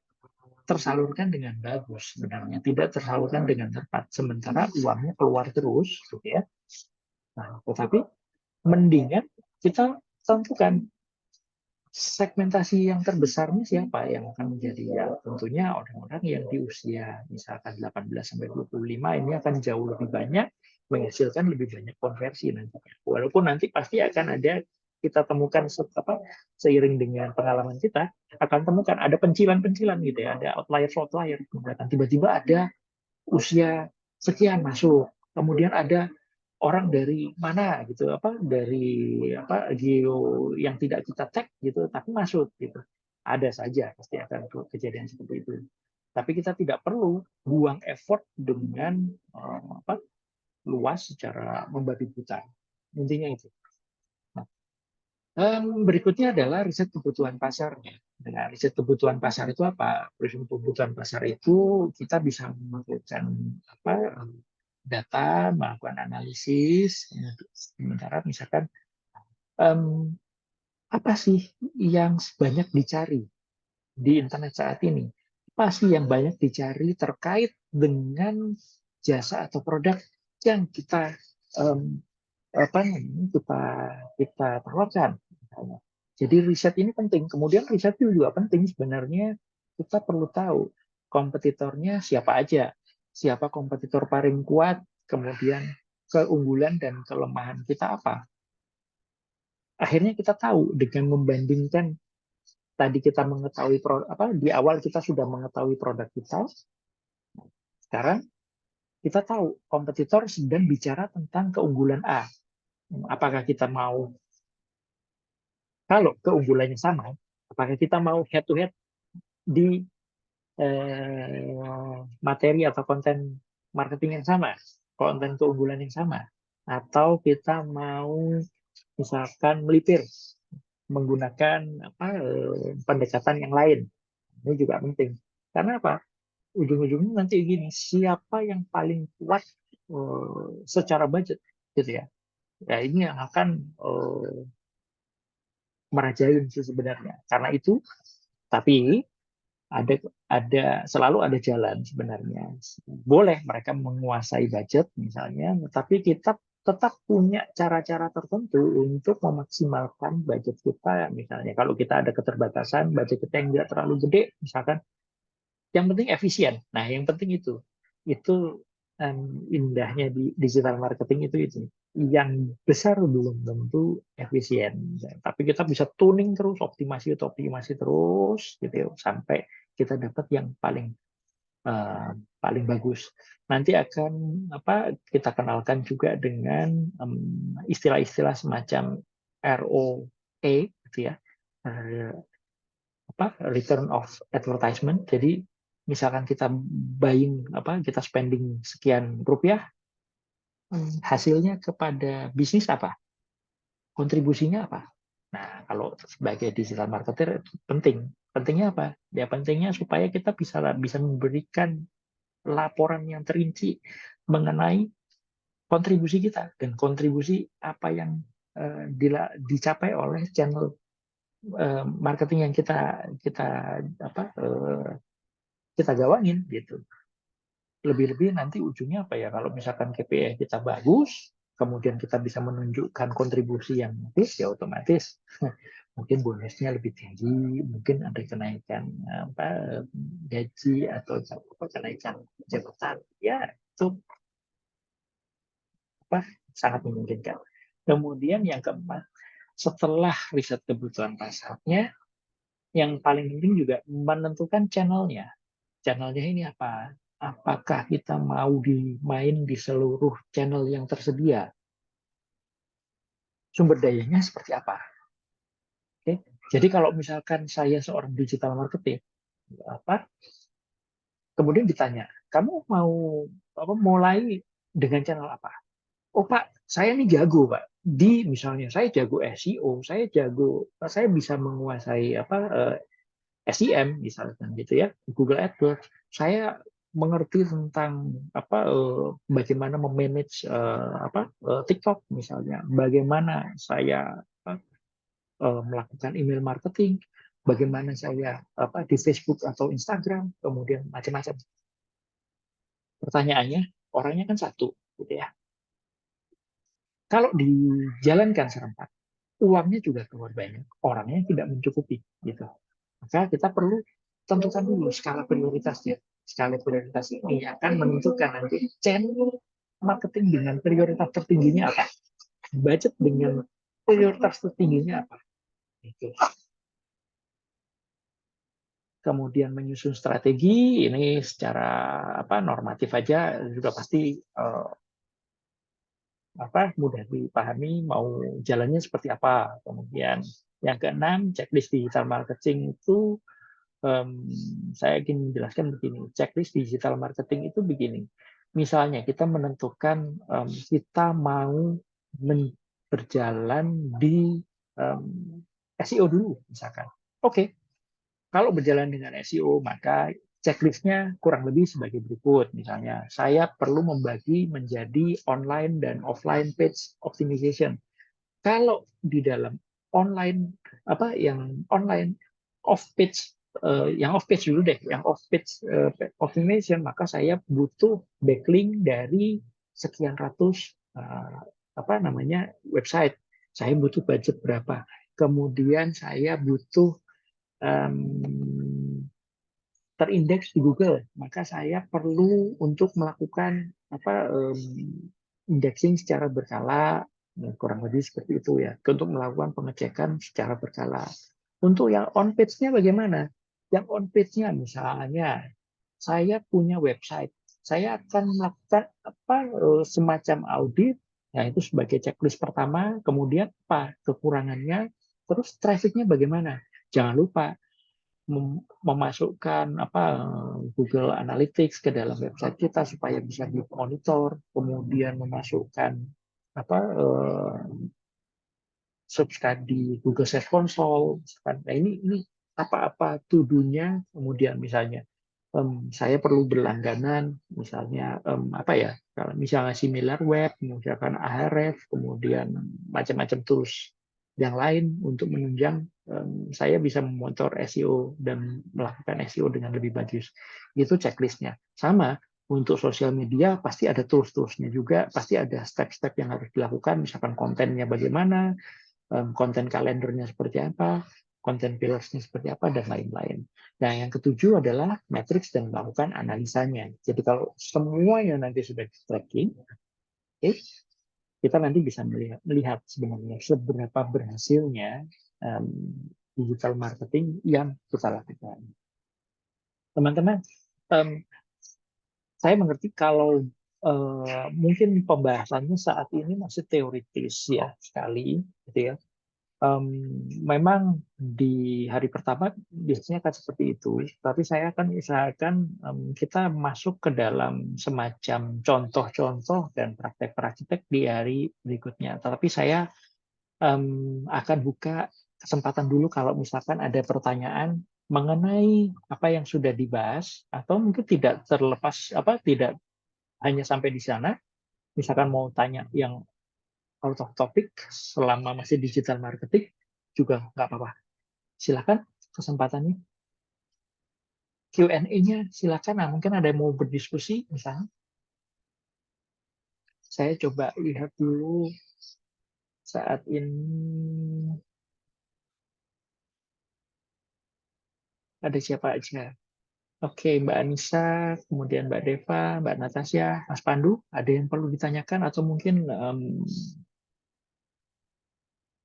tersalurkan dengan bagus sebenarnya, tidak tersalurkan dengan tepat, sementara uangnya keluar terus gitu ya. Nah, tetapi mendingan kita tentukan segmentasi yang terbesarnya siapa yang akan menjadi, ya tentunya orang-orang yang di usia misalkan 18 sampai 25 ini akan jauh lebih banyak menghasilkan lebih banyak konversi nantinya. Walaupun nanti pasti akan ada, kita temukan seiring dengan pengalaman kita akan temukan ada pencilan-pencilan gitu ya, ada outlier, tiba-tiba ada usia sekian masuk, kemudian ada orang dari mana gitu, dari geo yang tidak kita tag gitu tapi masuk gitu, ada saja pasti akan kejadian seperti itu. Tapi kita tidak perlu buang effort dengan luas secara membabi buta, intinya itu. Berikutnya adalah riset kebutuhan pasarnya. Nah, riset kebutuhan pasar itu apa? Riset kebutuhan pasar itu kita bisa melakukan data, melakukan analisis. Sementara misalkan apa sih yang banyak dicari di internet saat ini? Apa sih yang banyak dicari terkait dengan jasa atau produk yang kita kita tawarkan. Jadi riset ini penting. Kemudian riset itu juga penting sebenarnya, kita perlu tahu kompetitornya siapa aja, siapa kompetitor paling kuat, kemudian keunggulan dan kelemahan kita apa. Akhirnya kita tahu dengan membandingkan, tadi kita mengetahui di awal kita sudah mengetahui produk kita, sekarang kita tahu kompetitor sedang bicara tentang keunggulan A. Apakah kita mau, kalau keunggulannya sama, apakah kita mau head to head di materi atau konten marketing yang sama, konten keunggulan yang sama, atau kita mau misalkan melipir menggunakan pendekatan yang lain. Ini juga penting. Karena apa? Ujung-ujungnya nanti gini, siapa yang paling kuat secara budget, gitu ya. Ya ini yang akan merajain sih sebenarnya. Karena itu, tapi selalu ada jalan sebenarnya. Boleh mereka menguasai budget misalnya, tapi kita tetap punya cara-cara tertentu untuk memaksimalkan budget kita. Misalnya kalau kita ada keterbatasan, budget kita yang tidak terlalu gede, misalkan yang penting efisien. Nah, yang penting itu indahnya di digital marketing itu. Yang besar belum tentu efisien, tapi kita bisa tuning terus, optimasi terus, gitu ya, sampai kita dapat yang paling bagus. Nanti akan kita kenalkan juga dengan istilah-istilah semacam ROA, gitu ya, return of advertisement. Jadi misalkan kita kita spending sekian rupiah, hasilnya kepada bisnis apa? Kontribusinya apa? Nah, kalau sebagai digital marketer itu penting. Pentingnya apa? Ya pentingnya supaya kita bisa memberikan laporan yang terinci mengenai kontribusi kita dan kontribusi apa yang dicapai oleh channel marketing yang kita gawangin gitu. Lebih-lebih nanti ujungnya apa ya? Kalau misalkan KPI kita bagus, kemudian kita bisa menunjukkan kontribusi yang bagus, ya otomatis mungkin bonusnya lebih tinggi, mungkin ada kenaikan gaji atau kenaikan jabatan. Ya, itu sangat memungkinkan. Kemudian yang keempat, setelah riset kebutuhan pasarnya, yang paling penting juga menentukan channelnya. Channelnya ini apa? Apakah kita mau main di seluruh channel yang tersedia? Sumber dayanya seperti apa? Oke. Jadi kalau misalkan saya seorang digital marketing, kemudian ditanya, kamu mau mulai dengan channel apa? Oh Pak, saya ini jago Pak. Misalnya saya jago SEO, saya bisa menguasai SEM misalkan gitu ya, Google AdWords. Saya mengerti tentang bagaimana memanage TikTok misalnya, bagaimana saya melakukan email marketing, bagaimana saya di Facebook atau Instagram, kemudian macam-macam. Pertanyaannya, orangnya kan satu, gitu ya. Kalau dijalankan serentak, uangnya juga keluar banyak, orangnya tidak mencukupi, gitu. Maka kita perlu tentukan dulu skala prioritasnya. Skala prioritas ini akan menentukan nanti channel marketing dengan prioritas tertingginya apa, budget dengan prioritas tertingginya apa. Itu. Kemudian menyusun strategi ini secara normatif aja juga pasti mudah dipahami mau jalannya seperti apa. Kemudian yang keenam, checklist digital marketing itu saya ingin menjelaskan begini. Checklist digital marketing itu begini. Misalnya kita menentukan kita mau berjalan di SEO dulu misalkan. Oke. Kalau berjalan dengan SEO, maka checklistnya kurang lebih sebagai berikut. Misalnya, saya perlu membagi menjadi online dan offline page optimization. Kalau di dalam online, yang online off-page, yang off-page dulu deh, yang off-page optimization, maka saya butuh backlink dari sekian ratus website. Saya butuh budget berapa. Kemudian saya butuh terindeks di Google, maka saya perlu untuk melakukan indexing secara berkala, kurang lebih seperti itu ya, untuk melakukan pengecekan secara berkala. Untuk yang on page-nya bagaimana? Yang on page-nya misalnya saya punya website, saya akan melakukan semacam audit, ya itu sebagai checklist pertama, kemudian kekurangannya, terus traffic-nya bagaimana? Jangan lupa memasukkan Google Analytics ke dalam website kita supaya bisa dimonitor, kemudian memasukkan subscribe di Google Search Console. Nah, ini apa-apa to-do-nya, kemudian misalnya saya perlu berlangganan, misalnya kalau misalnya SimilarWeb, misalkan Ahref, kemudian macam-macam tools yang lain untuk menunjang saya bisa memonitor SEO dan melakukan SEO dengan lebih bagus. Itu checklistnya. Sama untuk sosial media pasti ada tools-toolsnya juga, pasti ada step-step yang harus dilakukan, misalkan kontennya bagaimana, konten kalendernya seperti apa, konten pillars-nya seperti apa, dan lain-lain. Nah, yang ketujuh adalah matrix dan melakukan analisanya. Jadi kalau semuanya nanti sudah di-tracking, kita nanti bisa melihat sebenarnya seberapa berhasilnya digital marketing yang kita lakukan. Teman-teman, saya mengerti kalau mungkin pembahasannya saat ini masih teoritis ya sekali, gitu ya. Memang di hari pertama biasanya kan seperti itu, tapi saya akan usahakan kita masuk ke dalam semacam contoh-contoh dan praktek-praktek di hari berikutnya. Tetapi saya akan buka kesempatan dulu kalau misalkan ada pertanyaan mengenai apa yang sudah dibahas, atau mungkin tidak terlepas tidak hanya sampai di sana. Misalkan mau tanya yang out of topic selama masih digital marketing juga nggak apa-apa. Silakan kesempatannya. Q&A-nya silakan. Nah, mungkin ada yang mau berdiskusi misalnya. Saya coba lihat dulu saat ini ada siapa aja. Oke, Mbak Anissa, kemudian Mbak Deva, Mbak Natasha, Mas Pandu, ada yang perlu ditanyakan atau mungkin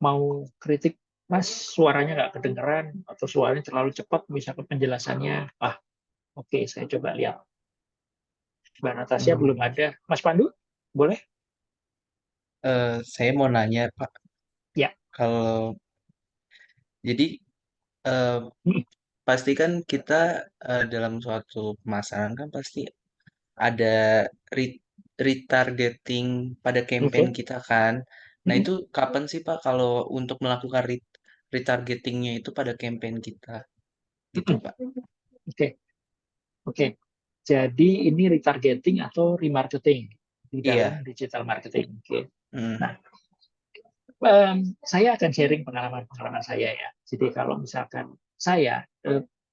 mau kritik, Mas, suaranya nggak kedengeran atau suaranya terlalu cepat, misalkan penjelasannya. Oke, saya coba lihat. Mbak Natasha belum ada. Mas Pandu, boleh? Saya mau nanya, Pak. Ya. Kalau jadi pasti kan kita dalam suatu pemasaran kan pasti ada retargeting pada campaign Oke. kita kan. Nah, itu kapan sih Pak kalau untuk melakukan retargetingnya itu pada campaign kita gitu Pak? Oke. Oke. Jadi ini retargeting atau remarketing di Iya. dalam digital marketing. Oke. Hmm. Nah, saya akan sharing pengalaman-pengalaman saya ya. Jadi kalau misalkan saya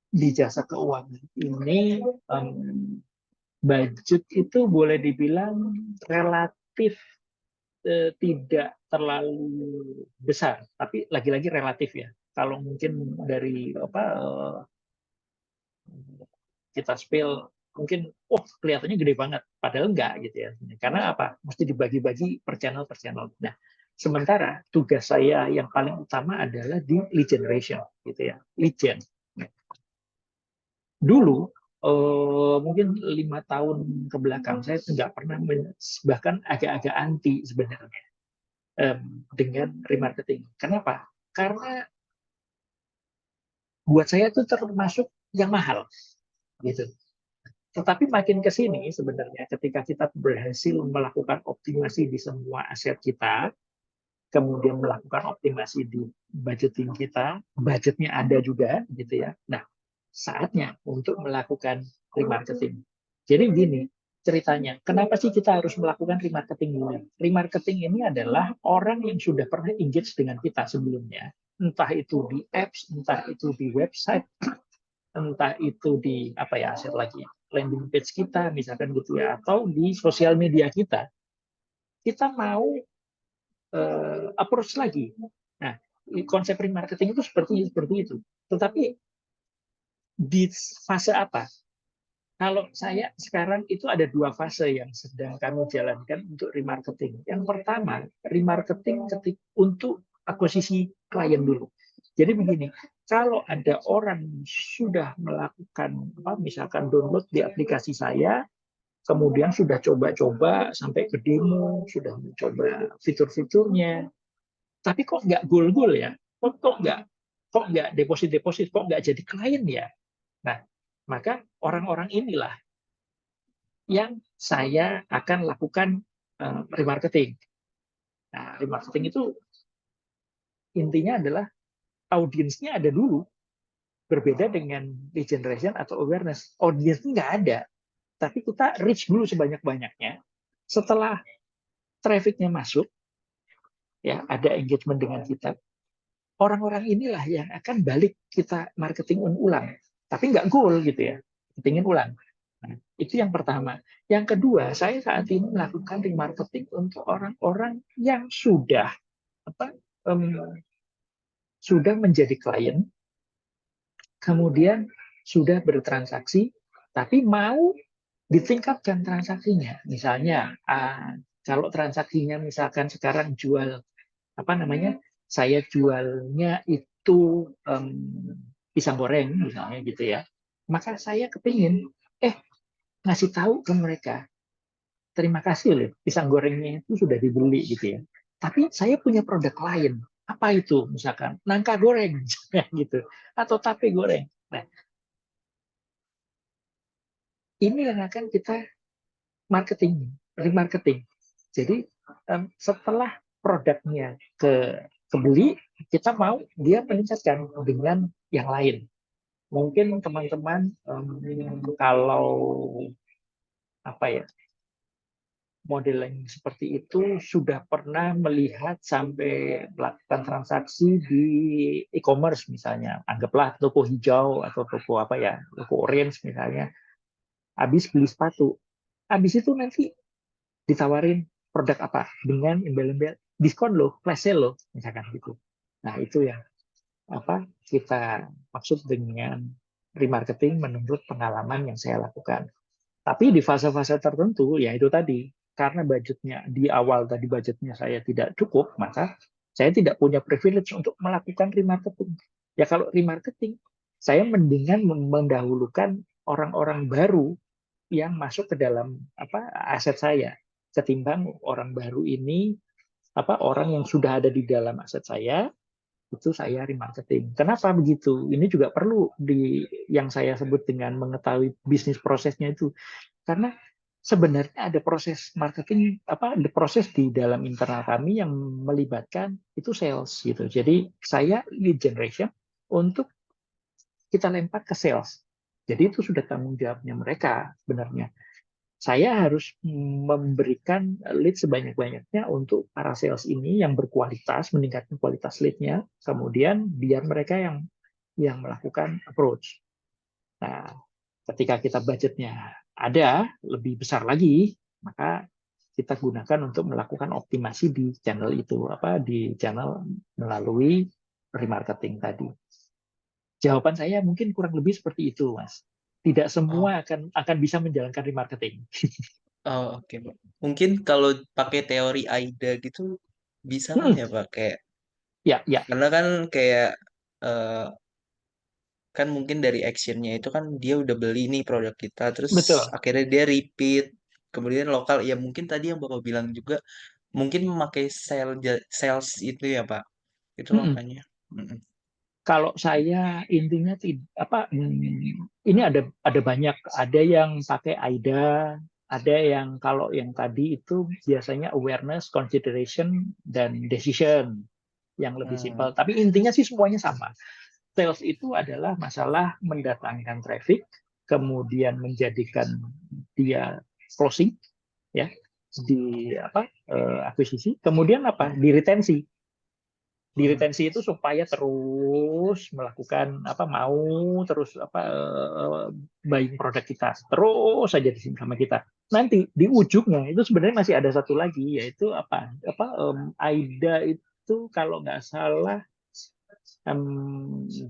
di jasa keuangan ini budget itu boleh dibilang relatif tidak terlalu besar, tapi lagi-lagi relatif ya. Kalau mungkin dari kita spill mungkin kelihatannya gede banget, padahal enggak gitu ya. Karena apa? Mesti dibagi-bagi per channel per channel. Nah, sementara tugas saya yang paling utama adalah di lead generation gitu ya, lead gen. Dulu mungkin 5 tahun ke belakang saya nggak pernah, bahkan agak-agak anti sebenarnya dengan remarketing. Kenapa? Karena buat saya itu termasuk yang mahal gitu. Tetapi makin ke sini sebenarnya ketika kita berhasil melakukan optimasi di semua aset kita, kemudian melakukan optimasi di budgeting kita, budgetnya ada juga gitu ya. Nah, saatnya untuk melakukan remarketing. Jadi begini ceritanya, kenapa sih kita harus melakukan remarketing dulu? Remarketing ini adalah orang yang sudah pernah engage dengan kita sebelumnya, entah itu di apps, entah itu di website, entah itu di aset lagi, landing page kita misalkan gitu ya, atau di sosial media kita mau approach lagi. Nah, konsep remarketing itu seperti itu. Tetapi di fase apa? Kalau saya sekarang itu ada 2 fase yang sedang kami jalankan untuk remarketing. Yang pertama, remarketing untuk akuisisi klien dulu. Jadi begini, kalau ada orang sudah melakukan misalkan download di aplikasi saya, kemudian sudah coba-coba sampai ke demo, sudah mencoba fitur-fiturnya, tapi kok nggak goal-goal ya? Kok nggak kok nggak deposit, kok nggak jadi klien ya. Nah, maka orang-orang inilah yang saya akan lakukan remarketing. Nah, remarketing itu intinya adalah audiensnya ada dulu, berbeda dengan lead generation atau awareness. Audiensnya nggak ada, tapi kita reach dulu sebanyak-banyaknya. Setelah trafficnya masuk, ya ada engagement dengan kita, orang-orang inilah yang akan balik kita marketing ulang. Tapi nggak goal gitu ya, marketingin ulang. Nah, itu yang pertama. Yang kedua, saya saat ini melakukan remarketing untuk orang-orang yang sudah apa sudah menjadi klien, kemudian sudah bertransaksi, tapi mau ditingkatkan transaksinya. Misalnya, kalau transaksinya misalkan sekarang jual apa namanya, saya jualnya itu pisang goreng misalnya gitu ya, maka saya kepingin ngasih tahu ke mereka, terima kasih loh, pisang gorengnya itu sudah dibeli gitu ya. Tapi saya punya produk lain. Apa itu? Misalkan nangka goreng gitu atau tape goreng. Nah, ini yang akan kita remarketing. Jadi setelah produknya kebeli, kita mau dia meningkatkan dengan yang lain. Mungkin teman-teman kalau apa ya, model yang seperti itu sudah pernah melihat sampai melakukan transaksi di e-commerce misalnya, anggaplah toko hijau atau toko apa ya, toko orange misalnya, habis beli sepatu, habis itu nanti ditawarin produk apa dengan embel-embel diskon loh, flash sale loh, misalkan gitu. Nah itu yang apa kita maksud dengan remarketing menurut pengalaman yang saya lakukan. Tapi di fase-fase tertentu, ya itu tadi, karena budgetnya di awal tadi budgetnya saya tidak cukup, maka saya tidak punya privilege untuk melakukan remarketing. Ya kalau remarketing, saya mendingan mendahulukan orang-orang baru yang masuk ke dalam aset saya, ketimbang orang baru ini orang yang sudah ada di dalam aset saya itu saya remarketing. Kenapa begitu? Ini juga perlu yang saya sebut dengan mengetahui bisnis prosesnya itu. Karena sebenarnya ada proses marketing, ada proses di dalam internal kami yang melibatkan itu sales gitu. Jadi saya lead generation untuk kita lempar ke sales. Jadi itu sudah tanggung jawabnya mereka sebenarnya. Saya harus memberikan lead sebanyak-banyaknya untuk para sales ini yang berkualitas, meningkatkan kualitas lead-nya, kemudian biar mereka yang melakukan approach. Nah, ketika kita budgetnya ada lebih besar lagi, maka kita gunakan untuk melakukan optimasi di channel itu, di channel melalui remarketing tadi. Jawaban saya mungkin kurang lebih seperti itu, Mas. Tidak Oh, semua akan bisa menjalankan remarketing. oh oke, Pak. Mungkin kalau pakai teori AIDA gitu bisa kan ya, Pak? Kayak Ya, ya, karena kan kayak eh, kan mungkin dari actionnya itu kan dia udah beli nih produk kita, terus betul. akhirnya dia repeat, kemudian lokal ya mungkin tadi yang Bapak bilang juga mungkin memakai sales itu ya Pak, itu Mm-mm. makanya. Mm-mm. Kalau saya intinya ini ada banyak, ada yang pakai AIDA, ada yang kalau yang tadi itu biasanya awareness, consideration, dan decision yang lebih Hmm. simpel. Tapi intinya sih semuanya sama. Sales itu adalah masalah mendatangkan traffic, kemudian menjadikan dia closing, ya, di akuisisi, kemudian di retensi. Di Hmm. retensi itu supaya terus melakukan mau terus buying produk kita terus saja di sini sama kita. Nanti di ujungnya itu sebenarnya masih ada satu lagi, yaitu AIDA itu kalau nggak salah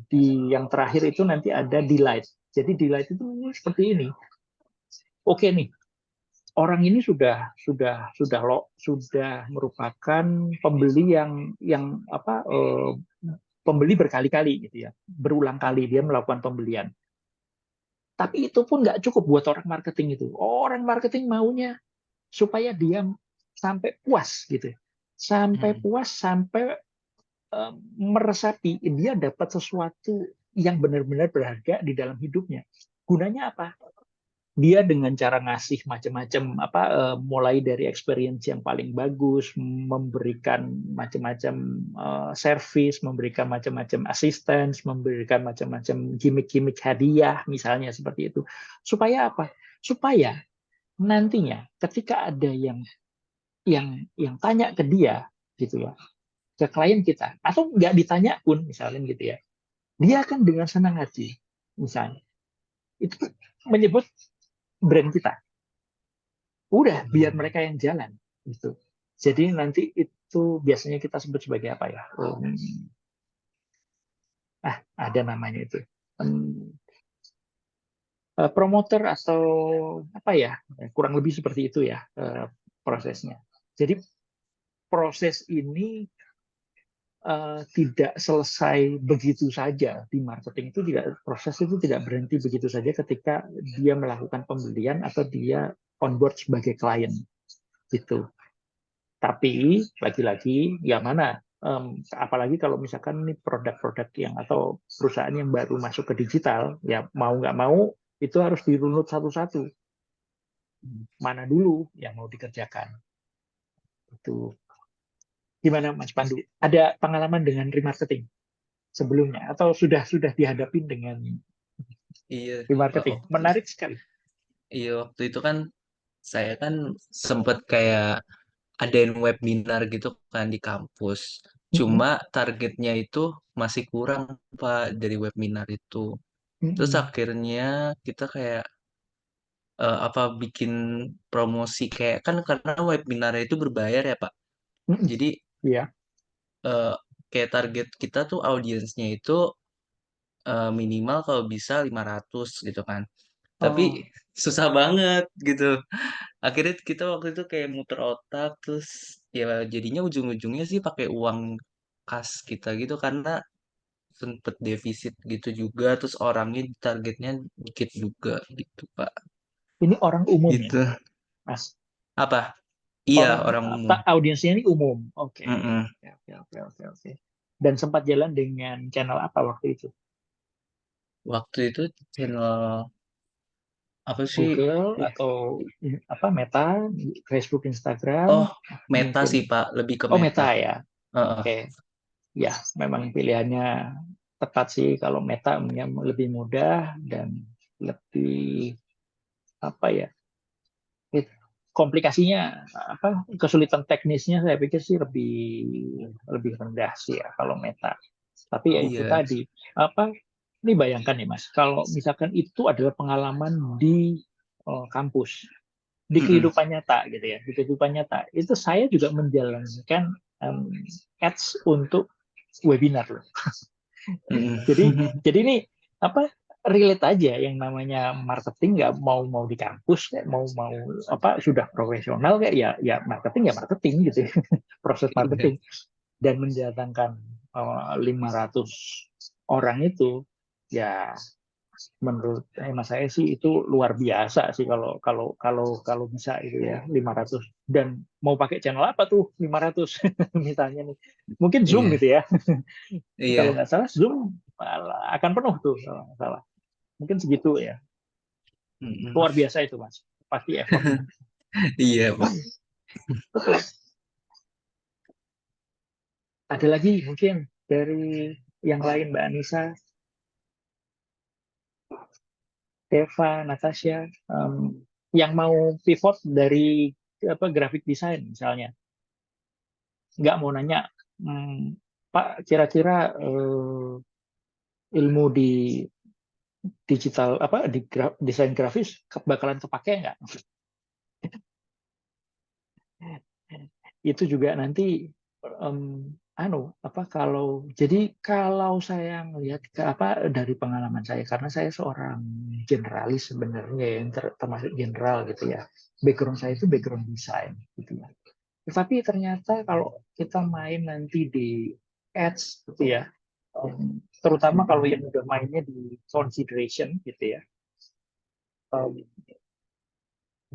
di yang terakhir itu nanti ada delight. Jadi delight itu seperti ini. Oke nih, orang ini sudah merupakan pembeli yang pembeli berkali-kali gitu ya, berulang kali dia melakukan pembelian. Tapi itu pun nggak cukup buat orang marketing itu. Orang marketing maunya supaya dia sampai puas gitu, sampai Hmm. puas sampai meresapi dia dapat sesuatu yang benar-benar berharga di dalam hidupnya. Gunanya apa? Dia dengan cara ngasih macam-macam mulai dari experience yang paling bagus, memberikan macam-macam service, memberikan macam-macam assistance, memberikan macam-macam gimmick-gimmick hadiah misalnya seperti itu. Supaya apa? Supaya nantinya ketika ada yang tanya ke dia gitu ya, ke klien kita atau nggak ditanya pun misalnya gitu ya, dia akan dengan senang hati misalnya itu menyebut brand kita. Udah biar mereka yang jalan gitu. Jadi nanti itu biasanya kita sebut sebagai apa ya? Ada namanya itu. Promoter atau apa ya? Kurang lebih seperti itu ya prosesnya. Jadi proses ini tidak selesai begitu saja di marketing itu, tidak, proses itu tidak berhenti begitu saja ketika dia melakukan pembelian atau dia onboard sebagai klien gitu. Tapi lagi-lagi ya mana apalagi kalau misalkan ini produk-produk yang atau perusahaan yang baru masuk ke digital, ya mau nggak mau itu harus dirunut satu-satu. Mana dulu yang mau dikerjakan. Itu. Gimana Mas Pandu? Ada pengalaman dengan remarketing sebelumnya atau sudah dihadapin dengan Iya, Pak. remarketing? Menarik sekali. Iya, waktu itu kan saya kan sempet kayak adain webinar gitu kan di kampus. Mm-mm. Cuma targetnya itu masih kurang, Pak, dari webinar itu. Terus Mm-mm. akhirnya kita kayak apa bikin promosi kayak kan karena webinar itu berbayar ya, Pak. Mm-mm. Jadi Iya. eh, kayak target kita tuh audiensnya itu minimal kalau bisa 500 gitu kan. Tapi Oh, susah banget gitu. Akhirnya kita waktu itu kayak muter otak terus ya jadinya ujung-ujungnya sih pakai uang kas kita gitu karena sempet defisit gitu juga terus orangnya targetnya dikit juga gitu Pak. ini orang umum ya, Gitu. Mas. Apa? Iya Orang orang umum. audiensnya ini umum. Oke. Mm-mm. Oke. Dan sempat jalan dengan channel apa waktu itu? Waktu itu channel apa sih? Google Ya. atau apa Meta, Facebook, Instagram, Oh, Meta sih mungkin. Pak, lebih ke Oh, Meta. Meta ya. Heeh. Oke. Ya, memang pilihannya tepat sih kalau Meta lebih mudah dan lebih apa ya? Komplikasinya apa? Kesulitan teknisnya saya pikir sih lebih rendah sih ya kalau Meta. Tapi ya itu Iya. tadi apa? Ini bayangkan nih Mas, kalau misalkan itu adalah pengalaman di kampus, di Mm-mm. kehidupan nyata gitu ya, di kehidupan nyata itu saya juga menjalankan ads untuk webinar loh. Jadi Mm-mm. ini apa, relate aja yang namanya marketing, nggak mau di kampus kayak mau apa sudah profesional kayak ya marketing gitu ya. Proses Iya. marketing dan mendatangkan 500 orang itu ya menurut hemat saya sih itu luar biasa sih kalau bisa itu ya 500, dan mau pakai channel apa tuh 500 misalnya nih, mungkin Zoom Iya. gitu ya. Kalau Iya. nggak salah Zoom akan penuh tuh kalau nggak salah, mungkin segitu ya. Mm-mm. Luar biasa itu Mas, pasti effortnya. Iya, Pak. Betul. Ada lagi mungkin dari yang lain, Mbak Anissa, Deva, Natasha, yang mau pivot dari apa graphic design misalnya, nggak mau nanya, Pak, kira-kira ilmu di digital apa di desain grafis bakalan kepake nggak? Itu juga nanti apa kalau jadi kalau saya melihat ke apa dari pengalaman saya, karena saya seorang generalis sebenarnya yang termasuk general gitu ya, background saya itu background desain gitu ya, tetapi ternyata kalau kita main nanti di ads gitu ya, terutama kalau yang udah mainnya di consideration gitu ya, um,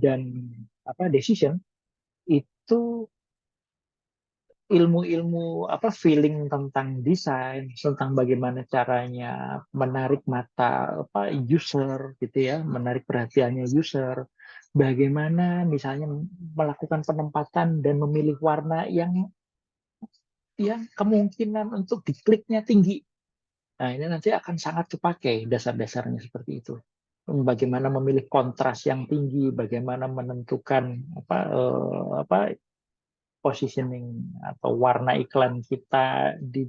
dan apa decision, itu ilmu-ilmu feeling tentang desain, tentang bagaimana caranya menarik mata user gitu ya, menarik perhatiannya user, bagaimana misalnya melakukan penempatan dan memilih warna yang kemungkinan untuk dikliknya tinggi. Nah, ini nanti akan sangat dipakai dasar-dasarnya seperti itu. Bagaimana memilih kontras yang tinggi, bagaimana menentukan positioning atau warna iklan kita di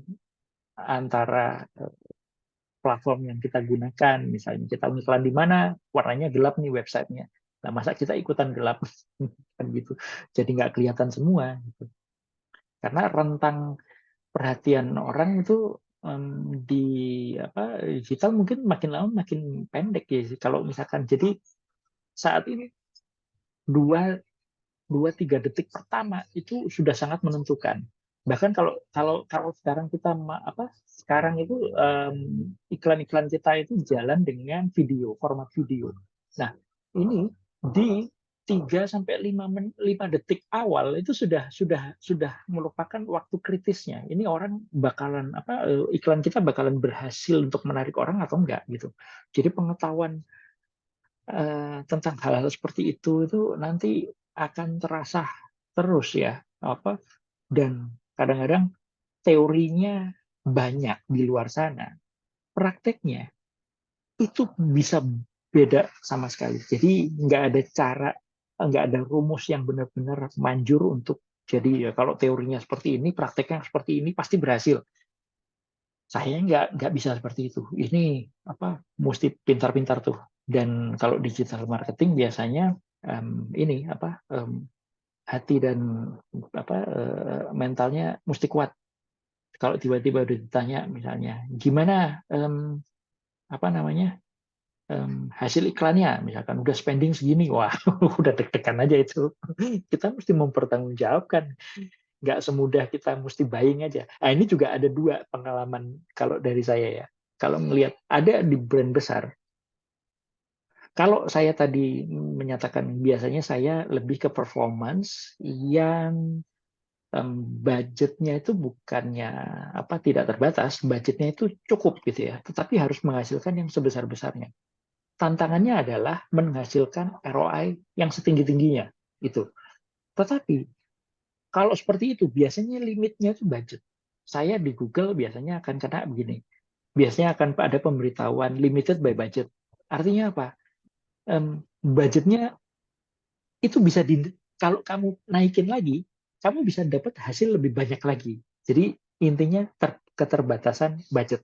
antara platform yang kita gunakan. Misalnya kita iklan di mana, warnanya gelap nih websitenya. Nah, masa kita ikutan gelap kan gitu. Jadi nggak kelihatan semua. Gitu. Karena rentang perhatian orang itu di digital mungkin makin lama makin pendek ya. Kalau misalkan jadi saat ini dua 2-3 detik pertama itu sudah sangat menentukan. Bahkan kalau sekarang kita sekarang itu iklan-iklan kita itu jalan dengan video, format video. Nah, ini di 3 sampai 5 detik awal itu sudah merupakan waktu kritisnya. Ini orang bakalan iklan kita bakalan berhasil untuk menarik orang atau enggak gitu. Jadi pengetahuan tentang hal-hal seperti itu nanti akan terasa terus ya dan kadang-kadang teorinya banyak di luar sana, prakteknya itu bisa beda sama sekali. Jadi nggak ada rumus yang benar-benar manjur untuk jadi ya kalau teorinya seperti ini, prakteknya seperti ini pasti berhasil. Saya nggak bisa seperti itu. Ini mesti pintar-pintar tuh. Dan kalau digital marketing biasanya ini hati dan mentalnya mesti kuat. Kalau tiba-tiba udah ditanya misalnya gimana hasil iklannya, misalkan udah spending segini, wah udah deg-degan aja itu. Kita mesti mempertanggungjawabkan. Nggak semudah kita mesti buying aja. Nah, ini juga ada 2 pengalaman kalau dari saya ya. Kalau melihat ada di brand besar, kalau saya tadi menyatakan biasanya saya lebih ke performance yang budgetnya itu bukannya tidak terbatas, budgetnya itu cukup gitu ya, tetapi harus menghasilkan yang sebesar-besarnya. Tantangannya adalah menghasilkan ROI yang setinggi-tingginya itu. Tetapi kalau seperti itu biasanya limitnya itu budget. Saya di Google biasanya akan kena begini. Biasanya akan ada pemberitahuan limited by budget. Artinya apa? Budgetnya itu bisa kalau kamu naikin lagi, kamu bisa dapat hasil lebih banyak lagi. Jadi intinya keterbatasan budget.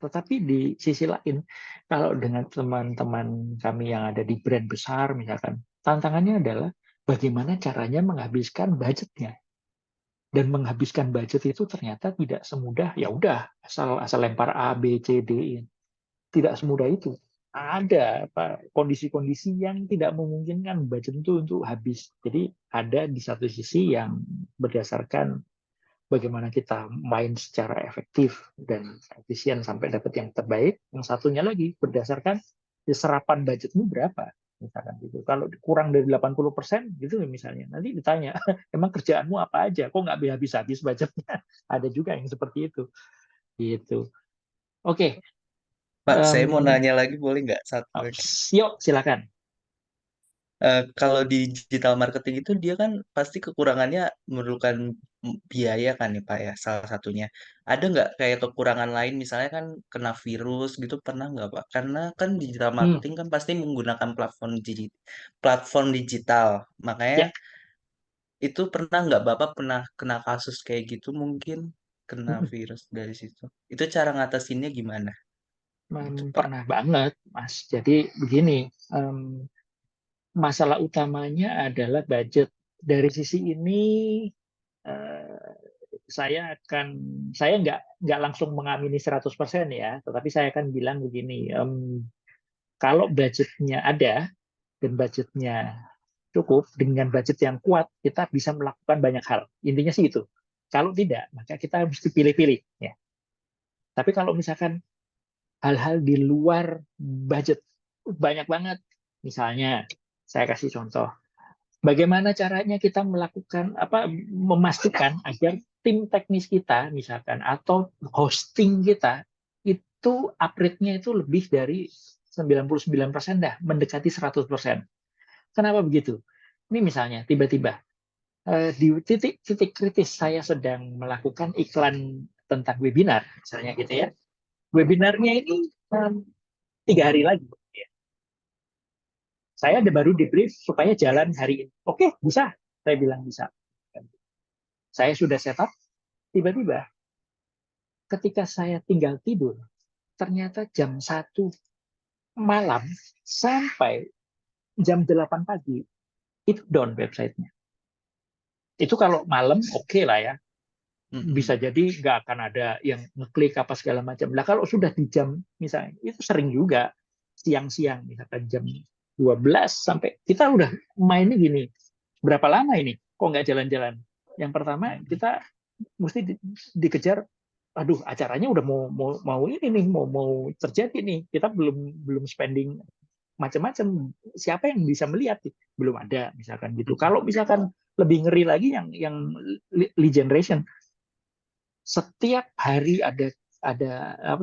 Tetapi di sisi lain, kalau dengan teman-teman kami yang ada di brand besar, misalkan, tantangannya adalah bagaimana caranya menghabiskan budgetnya. Dan menghabiskan budget itu ternyata tidak semudah, ya udah, asal lempar A, B, C, D. Tidak semudah itu. Ada kondisi-kondisi yang tidak memungkinkan budget itu untuk habis. Jadi ada di satu sisi yang berdasarkan bagaimana kita main secara efektif dan efisien sampai dapat yang terbaik. Yang satunya lagi berdasarkan serapan budgetmu berapa. Misalkan gitu. Kalau kurang dari 80% gitu misalnya, nanti ditanya, emang kerjaanmu apa aja? Kok nggak habis-habis budgetnya? Ada juga yang seperti itu. Gitu. Oke. Pak, saya mau nanya lagi boleh nggak satu lagi? Yuk, silakan. Kalau di digital marketing itu dia kan pasti kekurangannya memerlukan biaya kan ya Pak ya, salah satunya. Ada nggak kayak kekurangan lain misalnya kan kena virus gitu pernah nggak Pak? Karena kan digital marketing kan pasti menggunakan platform digital. Makanya Ya, itu pernah nggak Bapak pernah kena kasus kayak gitu mungkin kena virus dari situ. Itu cara ngatasinnya gimana gitu Pak? pernah banget, Mas. Jadi begini, masalah utamanya adalah budget. Dari sisi ini, eh, saya nggak langsung mengamini 100% ya, tetapi saya akan bilang begini, kalau budgetnya ada dan budgetnya cukup, dengan budget yang kuat, kita bisa melakukan banyak hal. Intinya sih itu. Kalau tidak, maka kita mesti pilih-pilih. Ya. Tapi kalau misalkan hal-hal di luar budget banyak banget, misalnya saya kasih contoh, bagaimana caranya kita melakukan memastikan agar tim teknis kita misalkan atau hosting kita itu upgrade-nya itu lebih dari 99% dah, mendekati 100%. Kenapa begitu? Ini misalnya tiba-tiba di titik kritis saya sedang melakukan iklan tentang webinar, misalnya gitu ya. Webinarnya ini 3 hari lagi. Saya ada baru di brief supaya jalan hari ini. Oke, bisa. Saya bilang bisa. Saya sudah setup, tiba-tiba ketika saya tinggal tidur, ternyata jam 1 malam sampai jam 8 pagi, itu down websitenya. Itu kalau malam oke lah ya. Bisa jadi nggak akan ada yang ngeklik apa segala macam. Nah kalau sudah di jam misalnya, itu sering juga siang-siang, misalkan jam 12 sampai kita udah mainnya gini. Berapa lama ini? Kok nggak jalan-jalan? Yang pertama kita mesti dikejar. Aduh, acaranya udah mau ini nih, mau terjadi nih. Kita belum spending macam-macam. Siapa yang bisa melihat? Belum ada, misalkan gitu. Kalau misalkan lebih ngeri lagi yang lead generation, setiap hari ada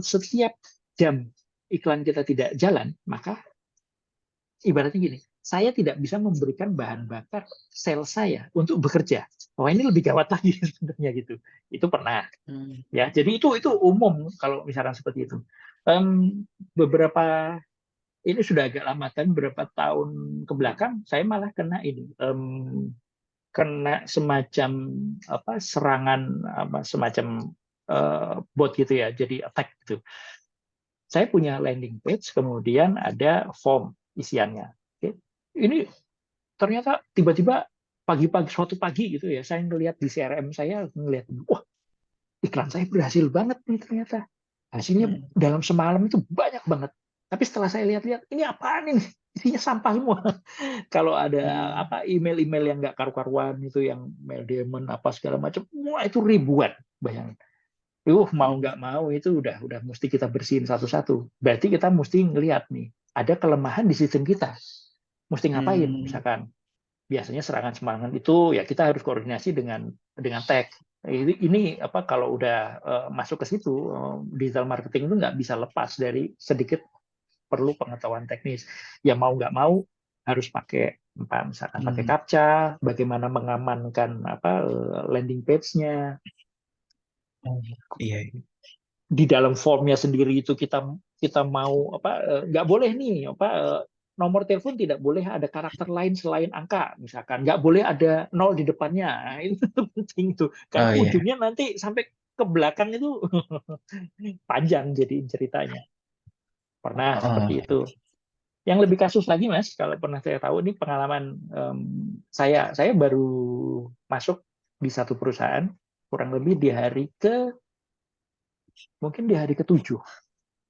setiap jam iklan kita tidak jalan, maka ibaratnya gini, saya tidak bisa memberikan bahan bakar sales saya untuk bekerja. Wah, ini lebih gawat lagi sebenarnya gitu. Itu pernah. Ya, jadi itu umum kalau misalkan seperti itu. Beberapa ini sudah agak lama kan, beberapa tahun ke belakang saya malah kena ini, kena semacam serangan semacam bot gitu ya, jadi attack gitu. Saya punya landing page, kemudian ada form isiannya. Oke. Ini ternyata tiba-tiba pagi-pagi suatu pagi gitu ya, saya ngelihat di CRM saya, ngelihat, wah, iklan saya berhasil banget nih ternyata. Hasilnya dalam semalam itu banyak banget. Tapi setelah saya lihat-lihat, ini apaan ini? Isinya sampah semua. Kalau ada email-email yang nggak karu-karuan itu, yang mail demon apa segala macam, wah itu ribuan, bayangin. Mau nggak mau itu udah mesti kita bersihin satu-satu. Berarti kita mesti ngelihat nih, ada kelemahan di sistem kita. Mesti ngapain? Misalkan biasanya serangan itu ya kita harus koordinasi dengan tech. Ini kalau udah masuk ke situ, digital marketing itu nggak bisa lepas dari sedikit perlu pengetahuan teknis. Ya mau nggak mau harus pakai misalkan pakai CAPTCHA, bagaimana mengamankan landing page-nya. Iya. Di dalam formnya sendiri itu kita mau nggak boleh nih nomor telepon tidak boleh ada karakter lain selain angka, misalkan nggak boleh ada 0 di depannya. Nah, itu penting tuh karena ujungnya nanti sampai ke belakang itu panjang jadi ceritanya. Pernah seperti itu. Yang lebih kasus lagi, Mas, kalau pernah saya tahu, ini pengalaman saya baru masuk di satu perusahaan kurang lebih mungkin di hari ke-7.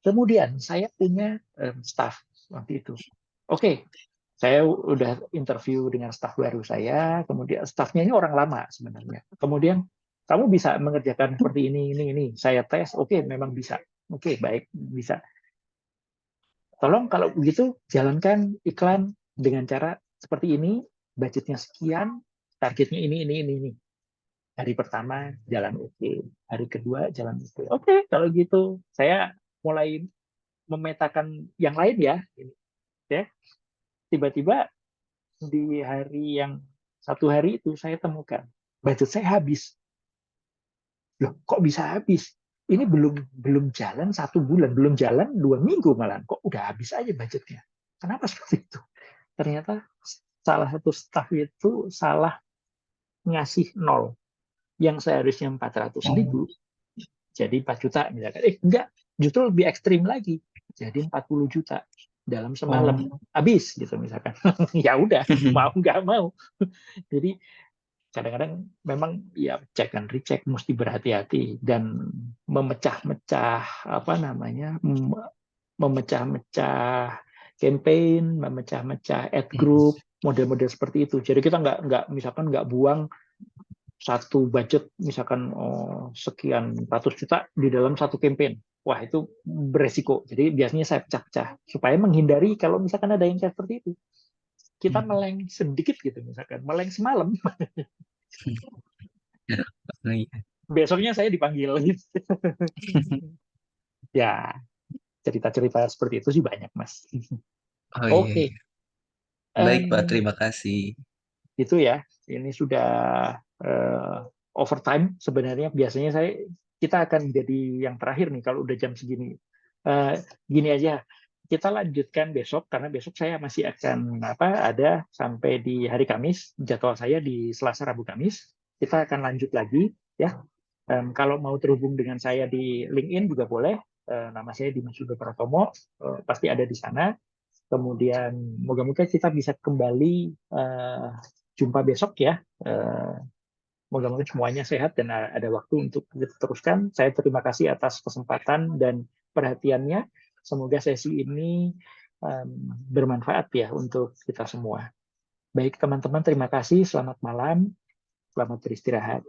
Kemudian saya punya staff waktu itu. Oke, saya udah interview dengan staff baru saya, kemudian staffnya ini orang lama sebenarnya. Kemudian kamu bisa mengerjakan seperti ini. Saya tes, oke, memang bisa. Oke, baik, bisa. Tolong kalau begitu jalankan iklan dengan cara seperti ini, budgetnya sekian, targetnya ini. Hari pertama jalan oke, hari kedua jalan oke. Oke, kalau gitu saya mulai memetakan yang lain ya. Tiba-tiba di hari yang satu hari itu saya temukan budget saya habis. Loh, kok bisa habis? Ini belum jalan 1 bulan, belum jalan 2 minggu malah, kok udah habis aja budgetnya. Kenapa seperti itu? Ternyata salah satu staff itu salah ngasih 0. Yang seharusnya 400.000 jadi 4 juta misalkan. Enggak, justru lebih ekstrim lagi. Jadi 40 juta dalam semalam. Habis gitu misalkan. Ya udah, mau nggak mau. Jadi kadang-kadang memang ya cek dan recheck, mesti berhati-hati dan memecah-mecah memecah-mecah campaign, memecah-mecah ad group, model-model seperti itu. Jadi kita misalkan nggak buang satu budget misalkan sekian ratus juta di dalam satu campaign. Wah, itu beresiko. Jadi biasanya saya pecah-pecah supaya menghindari kalau misalkan ada yang kayak seperti itu. Kita meleng sedikit gitu misalkan, meleng semalam. besoknya saya dipanggil gitu. Ya, cerita-cerita seperti itu sih banyak, Mas. Oh iya, Oke, iya. Baik Pak, em, terima kasih. itu ya. Ini sudah eh, overtime sebenarnya. Biasanya kita akan jadi yang terakhir nih kalau udah jam segini. Eh, Gini aja, kita lanjutkan besok karena besok saya masih akan ada sampai di hari Kamis. Jadwal saya di Selasa, Rabu, Kamis. Kita akan lanjut lagi ya. Kalau mau terhubung dengan saya di LinkedIn juga boleh. Nama saya Dimas Yudo Pratomo, pasti ada di sana. Kemudian moga-moga kita bisa kembali jumpa besok ya. Moga-moga semuanya sehat dan ada waktu untuk kita teruskan. Saya terima kasih atas kesempatan dan perhatiannya. Semoga sesi ini bermanfaat ya untuk kita semua. Baik teman-teman, terima kasih. Selamat malam. Selamat beristirahat.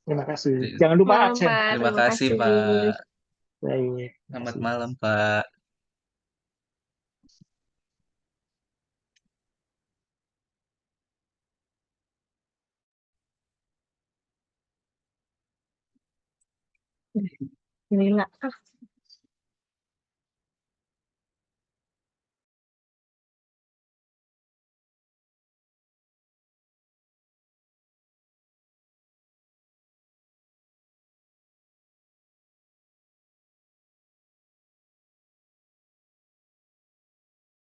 Terima kasih. Jangan lupa Malam absen. Pak, Terima terima kasih kasih. Pak. Baik, terima Selamat kasih. malam Pak. Gila.